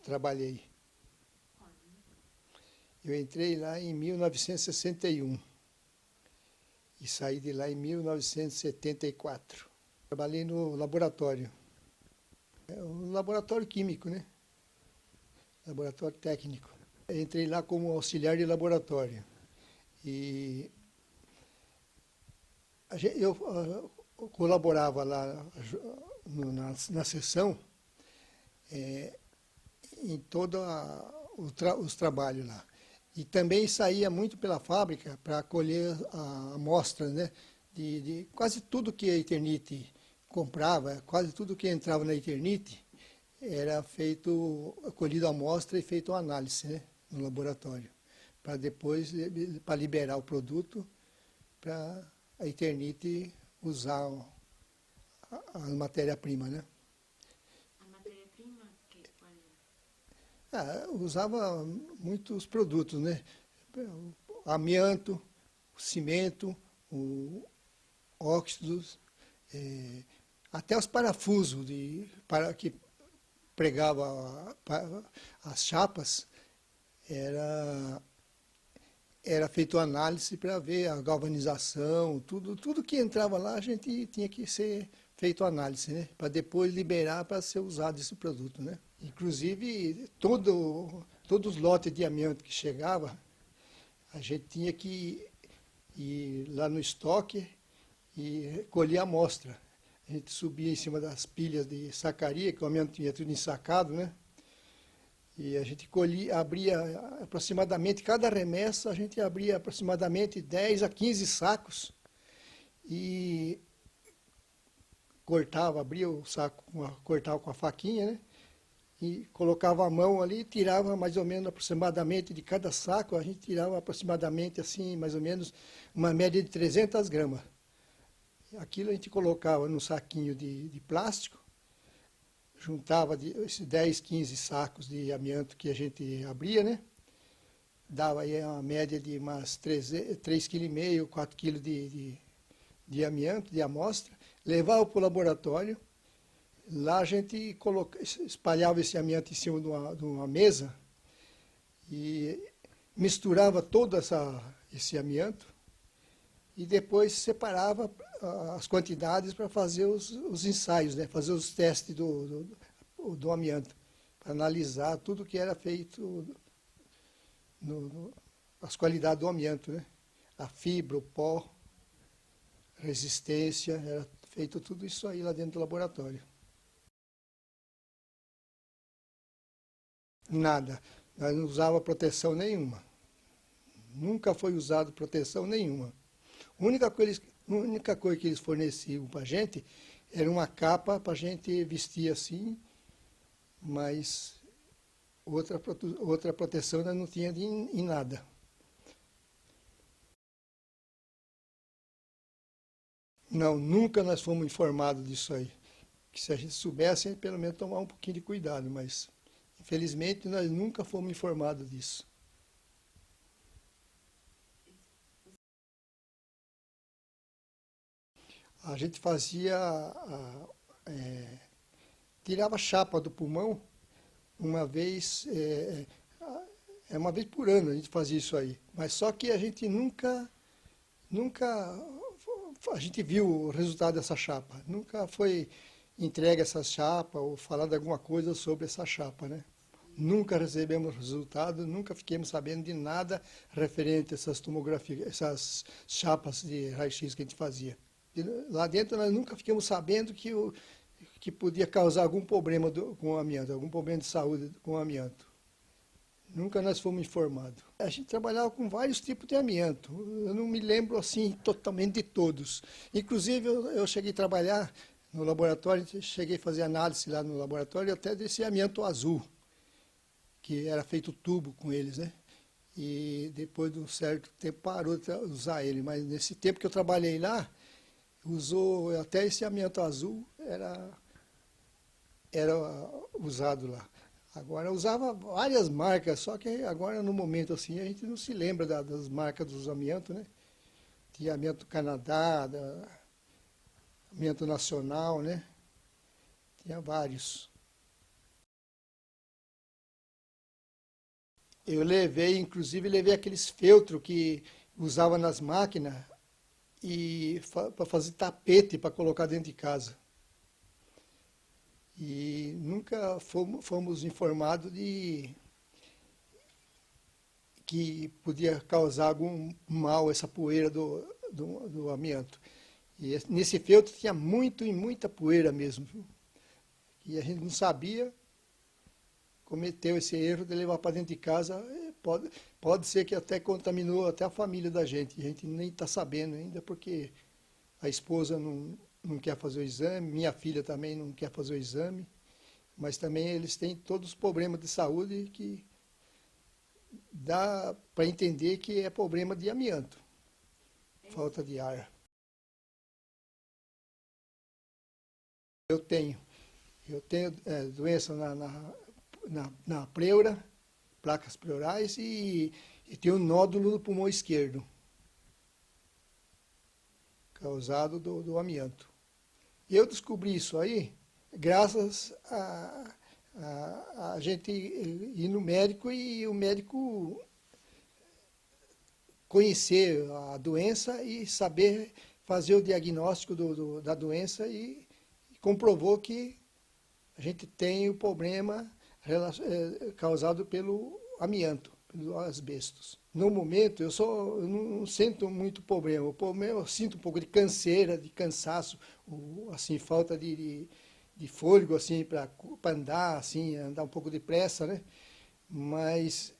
Trabalhei. Eu entrei lá em 1961 e saí de lá em 1974. Trabalhei no laboratório. É um laboratório químico, né? Laboratório técnico. Eu entrei lá como auxiliar de laboratório. E eu colaborava lá na seção em todos os trabalhos lá. E também saía muito pela fábrica para colher amostras, né, de quase tudo que a Eternit comprava, quase tudo que entrava na Eternit, era colhido a amostra e feito uma análise, né, no laboratório, para depois, para liberar o produto, para a Eternit usar a matéria-prima, né? A matéria-prima, qual era? Usava muitos produtos, né? Amianto, cimento, óxidos, até os parafusos que pregava as chapas, era feito análise para ver a galvanização, tudo que entrava lá a gente tinha que ser feito análise, né? Para depois liberar para ser usado esse produto, né? Inclusive, todos os lotes de amianto que chegava, a gente tinha que ir lá no estoque e colher a amostra. A gente subia em cima das pilhas de sacaria, que o amianto tinha tudo ensacado, né? E a gente abria aproximadamente, cada remessa, a gente abria aproximadamente 10 a 15 sacos e abria o saco, cortava com a faquinha, né? E colocava a mão ali, tirava mais ou menos aproximadamente de cada saco, a gente tirava aproximadamente assim, mais ou menos, uma média de 300 gramas. Aquilo a gente colocava num saquinho de plástico, juntava esses 10, 15 sacos de amianto que a gente abria, né? Dava aí uma média de umas 3,5 kg, 4 kg de amianto, de amostra, levava para o laboratório. Lá a gente espalhava esse amianto em cima de uma mesa e misturava todo esse amianto e depois separava as quantidades para fazer os ensaios, né? Fazer os testes do amianto, para analisar tudo que era feito, as qualidades do amianto, né? A fibra, o pó, resistência, era feito tudo isso aí lá dentro do laboratório. Nada, nós não usávamos proteção nenhuma. Nunca foi usado proteção nenhuma. A única coisa que eles forneciam para a gente era uma capa para a gente vestir assim, mas outra proteção nós não tinha em nada. Não, nunca nós fomos informados disso aí. Que se a gente soubesse, pelo menos tomar um pouquinho de cuidado, mas infelizmente nós nunca fomos informados disso. A gente tirava a chapa do pulmão uma vez por ano, a gente fazia isso aí. Mas só que a gente nunca a gente viu o resultado dessa chapa. Nunca foi entregue essa chapa ou falado alguma coisa sobre essa chapa, né? Nunca recebemos resultado, nunca fiquemos sabendo de nada referente a essas tomografias, essas chapas de raio-x que a gente fazia. Lá dentro nós nunca ficamos sabendo que podia causar algum problema com o amianto, algum problema de saúde com o amianto. Nunca nós fomos informados. A gente trabalhava com vários tipos de amianto. Eu não me lembro assim totalmente de todos. Inclusive eu cheguei a trabalhar no laboratório, cheguei a fazer análise lá no laboratório até desse amianto azul, que era feito tubo com eles, né? E depois de um certo tempo parou de usar ele. Mas nesse tempo que eu trabalhei lá, usou até esse amianto azul, era usado lá. Agora, usava várias marcas, só que agora, no momento assim, a gente não se lembra das marcas dos amiantos, né? De amianto Canadá, amianto nacional, né? Tinha vários. Eu inclusive, levei aqueles feltros que usava nas máquinas e para fazer tapete para colocar dentro de casa. E nunca fomos informados que podia causar algum mal, essa poeira do amianto. E nesse feltro tinha muita poeira mesmo. Viu? E a gente não sabia, cometeu esse erro de levar para dentro de casa. Pode ser que até contaminou até a família da gente. A gente nem está sabendo ainda, porque a esposa não quer fazer o exame, minha filha também não quer fazer o exame, mas também eles têm todos os problemas de saúde que dá para entender que é problema de amianto, falta de ar. Eu tenho doença na pleura, placas pleurais, e tenho um nódulo no pulmão esquerdo, causado do amianto. Eu descobri isso aí graças a gente ir no médico e o médico conhecer a doença e saber fazer o diagnóstico da doença, e comprovou que a gente tem o problema causado pelo amianto, pelo asbestos. No momento, eu não sinto muito problema. O problema, eu sinto um pouco de canseira, de cansaço, assim, falta de fôlego, assim, para andar, assim, andar um pouco depressa, né? Mas,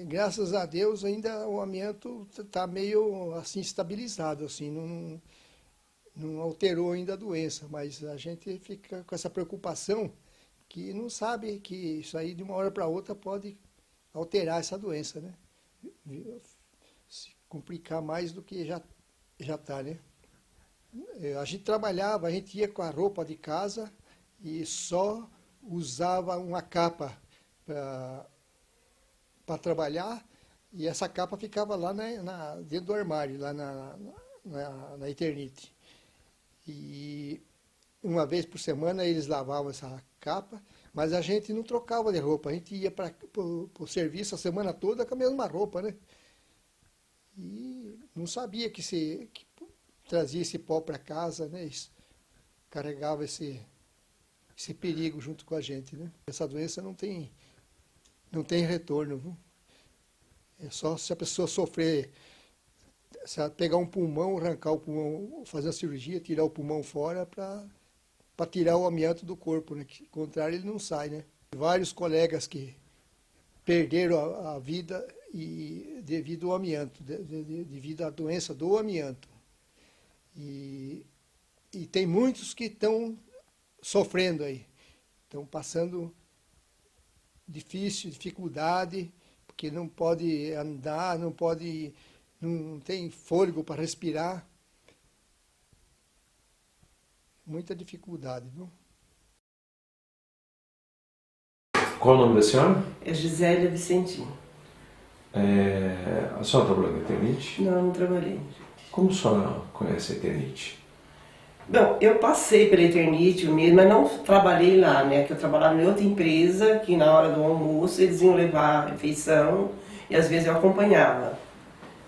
graças a Deus, ainda o amianto está meio, assim, estabilizado, assim, não alterou ainda a doença, mas a gente fica com essa preocupação que não sabe que isso aí, de uma hora para outra, pode alterar essa doença, né? Se complicar mais do que já está, né? A gente trabalhava, a gente ia com a roupa de casa e só usava uma capa para trabalhar, e essa capa ficava lá dentro do armário, lá na Eternite. E uma vez por semana eles lavavam essa capa, mas a gente não trocava de roupa, a gente ia para o serviço a semana toda com a mesma roupa, né? E não sabia que trazia esse pó para casa, né? Carregava esse perigo junto com a gente, né? Essa doença não tem retorno, viu? É só se a pessoa sofrer, se ela pegar um pulmão, arrancar o pulmão, fazer a cirurgia, tirar o pulmão fora para tirar o amianto do corpo, né? Que, ao contrário, ele não sai, né? Vários colegas que perderam a vida devido ao amianto, devido à doença do amianto. E tem muitos que estão sofrendo aí, estão passando dificuldade, porque não pode andar, não tem fôlego para respirar. Muita dificuldade, viu? Qual o nome da senhora? É Gisélia Vicentinho. A senhora trabalhou na Eternite? Não trabalhei. Como a senhora conhece a Eternite? Bom, eu passei pela Eternite mesmo, mas não trabalhei lá, né? Que eu trabalhava em outra empresa, que na hora do almoço eles iam levar a refeição e às vezes eu acompanhava.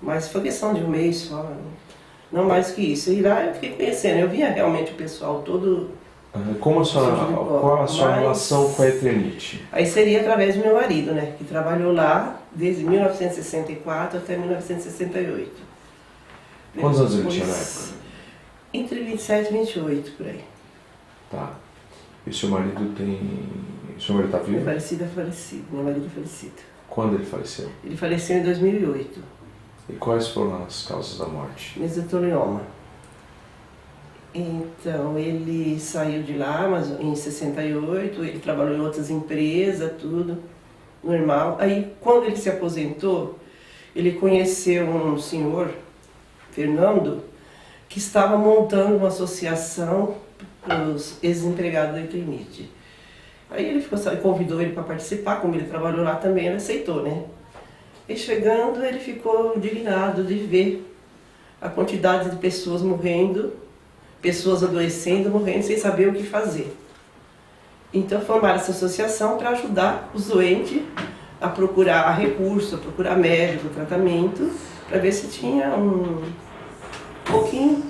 Mas foi questão de um mês só, não mais que isso. E lá eu fiquei conhecendo, eu via realmente o pessoal todo... Qual a sua relação com a Eternite? Aí seria através do meu marido, né? Que trabalhou lá desde 1964 até 1968. Quantos anos ele tinha na época? Entre 27 e 28, por aí. Tá. E o seu marido tem... O seu marido está vivo? Falecido. Meu marido é falecido. Quando ele faleceu? Ele faleceu em 2008. E quais foram as causas da morte? Mesotelioma. Então, ele saiu de lá, mas em 68, ele trabalhou em outras empresas, tudo normal. Aí, quando ele se aposentou, ele conheceu um senhor, Fernando, que estava montando uma associação para os ex-empregados da Eternite. Aí ele convidou ele para participar, como ele trabalhou lá também, ele aceitou, né? E chegando, ele ficou indignado de ver a quantidade de pessoas morrendo, pessoas adoecendo, morrendo sem saber o que fazer. Então formaram essa associação para ajudar os doentes a procurar recurso, a procurar médico, tratamento, para ver se tinha um pouquinho,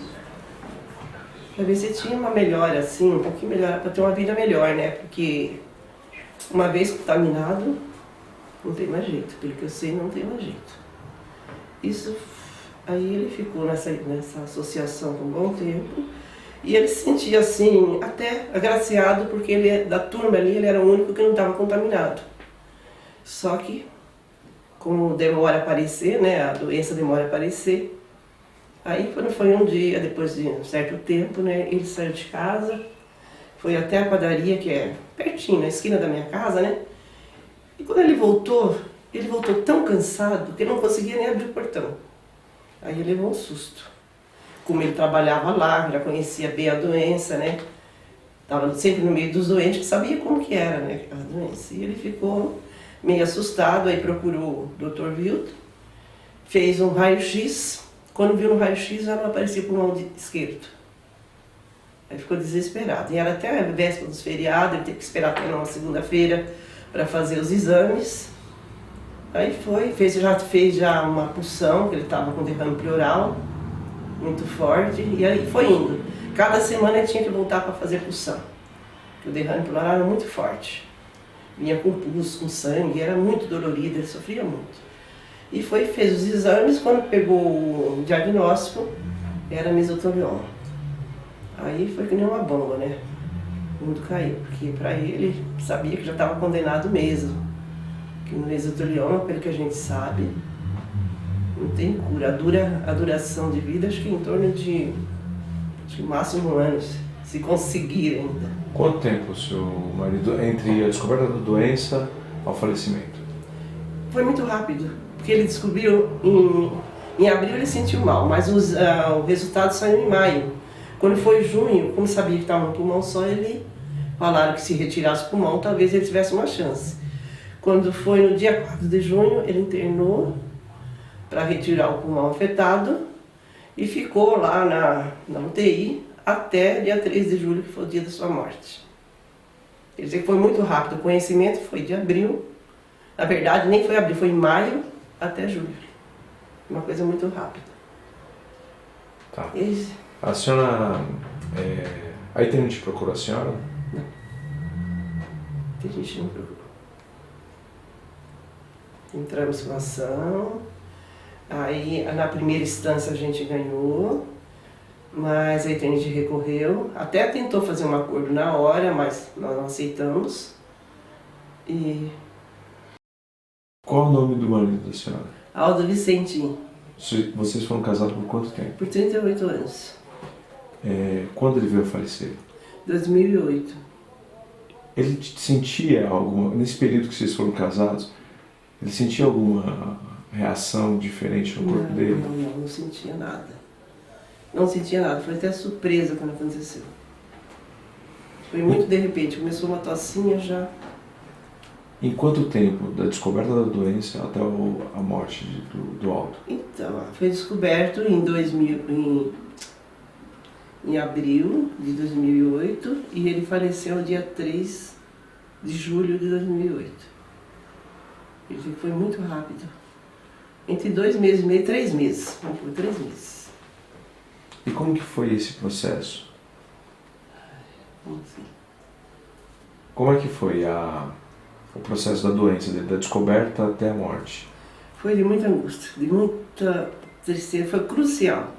para ver se tinha uma melhora, assim, um pouquinho melhor, para ter uma vida melhor, né? Porque uma vez contaminado, Não tem mais jeito, pelo que eu sei, não tem mais jeito. Isso, aí ele ficou nessa associação por um bom tempo, e ele se sentia assim, até agraciado, porque ele, da turma ali, ele era o único que não estava contaminado. Só que, como demora a aparecer, né, a doença demora a aparecer, aí quando foi um dia, depois de um certo tempo, né, ele saiu de casa, foi até a padaria, que é pertinho, na esquina da minha casa, né, e quando ele voltou tão cansado que ele não conseguia nem abrir o portão. Aí ele levou um susto. Como ele trabalhava lá, já conhecia bem a doença, né? Estava sempre no meio dos doentes, que sabia como que era, né, a doença. E ele ficou meio assustado, aí procurou o Dr. Vilton, fez um raio-x. Quando viu no raio-x, já não aparecia o pulmão esquerdo. Aí ficou desesperado. E era até a véspera dos feriados, ele teve que esperar até uma segunda-feira para fazer os exames. Aí fez já uma punção, que ele estava com derrame pleural muito forte, e aí foi indo. Cada semana ele tinha que voltar para fazer punção, porque o derrame pleural era muito forte. Vinha com pus, com sangue, era muito dolorido, ele sofria muito. E fez os exames, quando pegou o diagnóstico, era mesotelioma. Aí foi que nem uma bomba, né? O mundo caiu, porque para ele sabia que já estava condenado mesmo. Que no mesotelioma, pelo que a gente sabe, não tem cura. A duração de vida, acho que em torno de máximo anos, se conseguir ainda. Quanto tempo o seu marido, entre a descoberta da doença ao falecimento? Foi muito rápido, porque ele descobriu em abril, ele sentiu mal, mas o resultado saiu em maio. Quando foi junho, como sabia que estava no pulmão só, ele falaram que se retirasse o pulmão, talvez ele tivesse uma chance. Quando foi no dia 4 de junho, ele internou para retirar o pulmão afetado e ficou lá na UTI até dia 3 de julho, que foi o dia da sua morte. Quer dizer que foi muito rápido. O conhecimento foi de abril, na verdade nem foi abril, foi em maio até julho. Uma coisa muito rápida. Tá. A senhora... A Eternity procurou a senhora? Não. A gente não procurou. Entramos com a ação, aí na primeira instância a gente ganhou, mas a Eternity recorreu, até tentou fazer um acordo na hora, mas nós não aceitamos. E... Qual o nome do marido da senhora? Aldo Vicentinho. Vocês foram casados por quanto tempo? Por 38 anos. Quando ele veio a falecer? 2008. Ele sentia alguma, nesse período que vocês foram casados, ele sentia alguma reação diferente no corpo dele? Não sentia nada. Não sentia nada, foi até surpresa quando aconteceu. Foi muito de repente, começou uma tossinha já. Em quanto tempo, da descoberta da doença até a morte do Aldo? Então, foi descoberto em abril de 2008 e ele faleceu no dia 3 de julho de 2008. Ele foi muito rápido. Entre 2 meses e meio, 3 meses. Vamos por 3 meses. E como que foi esse processo? Como assim? Como é que foi o processo da doença, da descoberta até a morte? Foi de muita angústia, de muita tristeza. Foi crucial.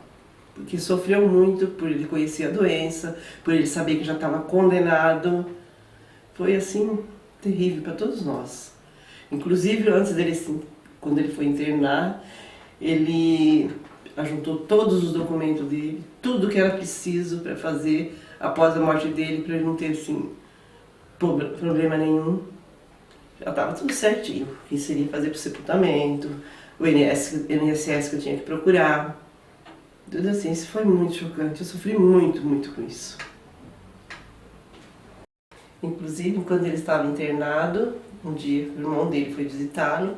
Porque sofreu muito por ele conhecer a doença, por ele saber que já estava condenado. Foi assim, terrível para todos nós. Inclusive, antes dele, quando ele foi internar, ele ajuntou todos os documentos dele, tudo que era preciso para fazer após a morte dele, para ele não ter assim, problema nenhum. Já estava tudo certinho, o que seria fazer para o sepultamento, o INSS que eu tinha que procurar. Tudo assim, isso foi muito chocante, eu sofri muito, muito com isso. Inclusive, quando ele estava internado, um dia o irmão dele foi visitá-lo,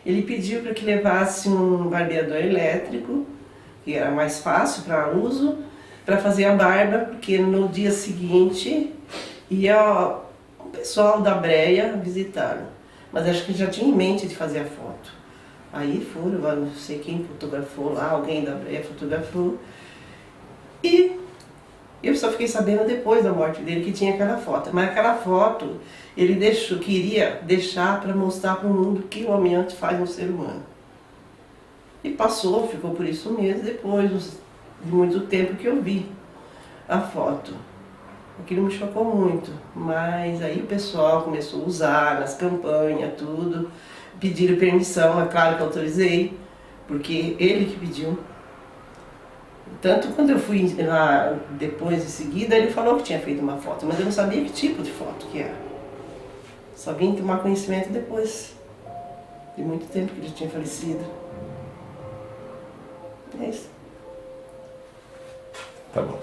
ele pediu para que levasse um barbeador elétrico, que era mais fácil para uso, para fazer a barba, porque no dia seguinte ia o pessoal da Breia visitá-lo. Mas acho que já tinha em mente de fazer a foto. Aí foram, não sei quem fotografou lá, alguém da Breia fotografou. E Eu só fiquei sabendo depois da morte dele que tinha aquela foto. Mas aquela foto ele queria deixar para mostrar para o mundo o que o amianto faz no ser humano. E passou, ficou por isso mesmo, depois de muito tempo que eu vi a foto. Aquilo me chocou muito, mas aí o pessoal começou a usar nas campanhas, tudo. Pediram permissão, é claro que autorizei, porque ele que pediu. Tanto quando eu fui lá depois, em seguida, ele falou que tinha feito uma foto, mas eu não sabia que tipo de foto que era. Só vim tomar conhecimento depois de muito tempo que ele tinha falecido. É isso. Tá bom.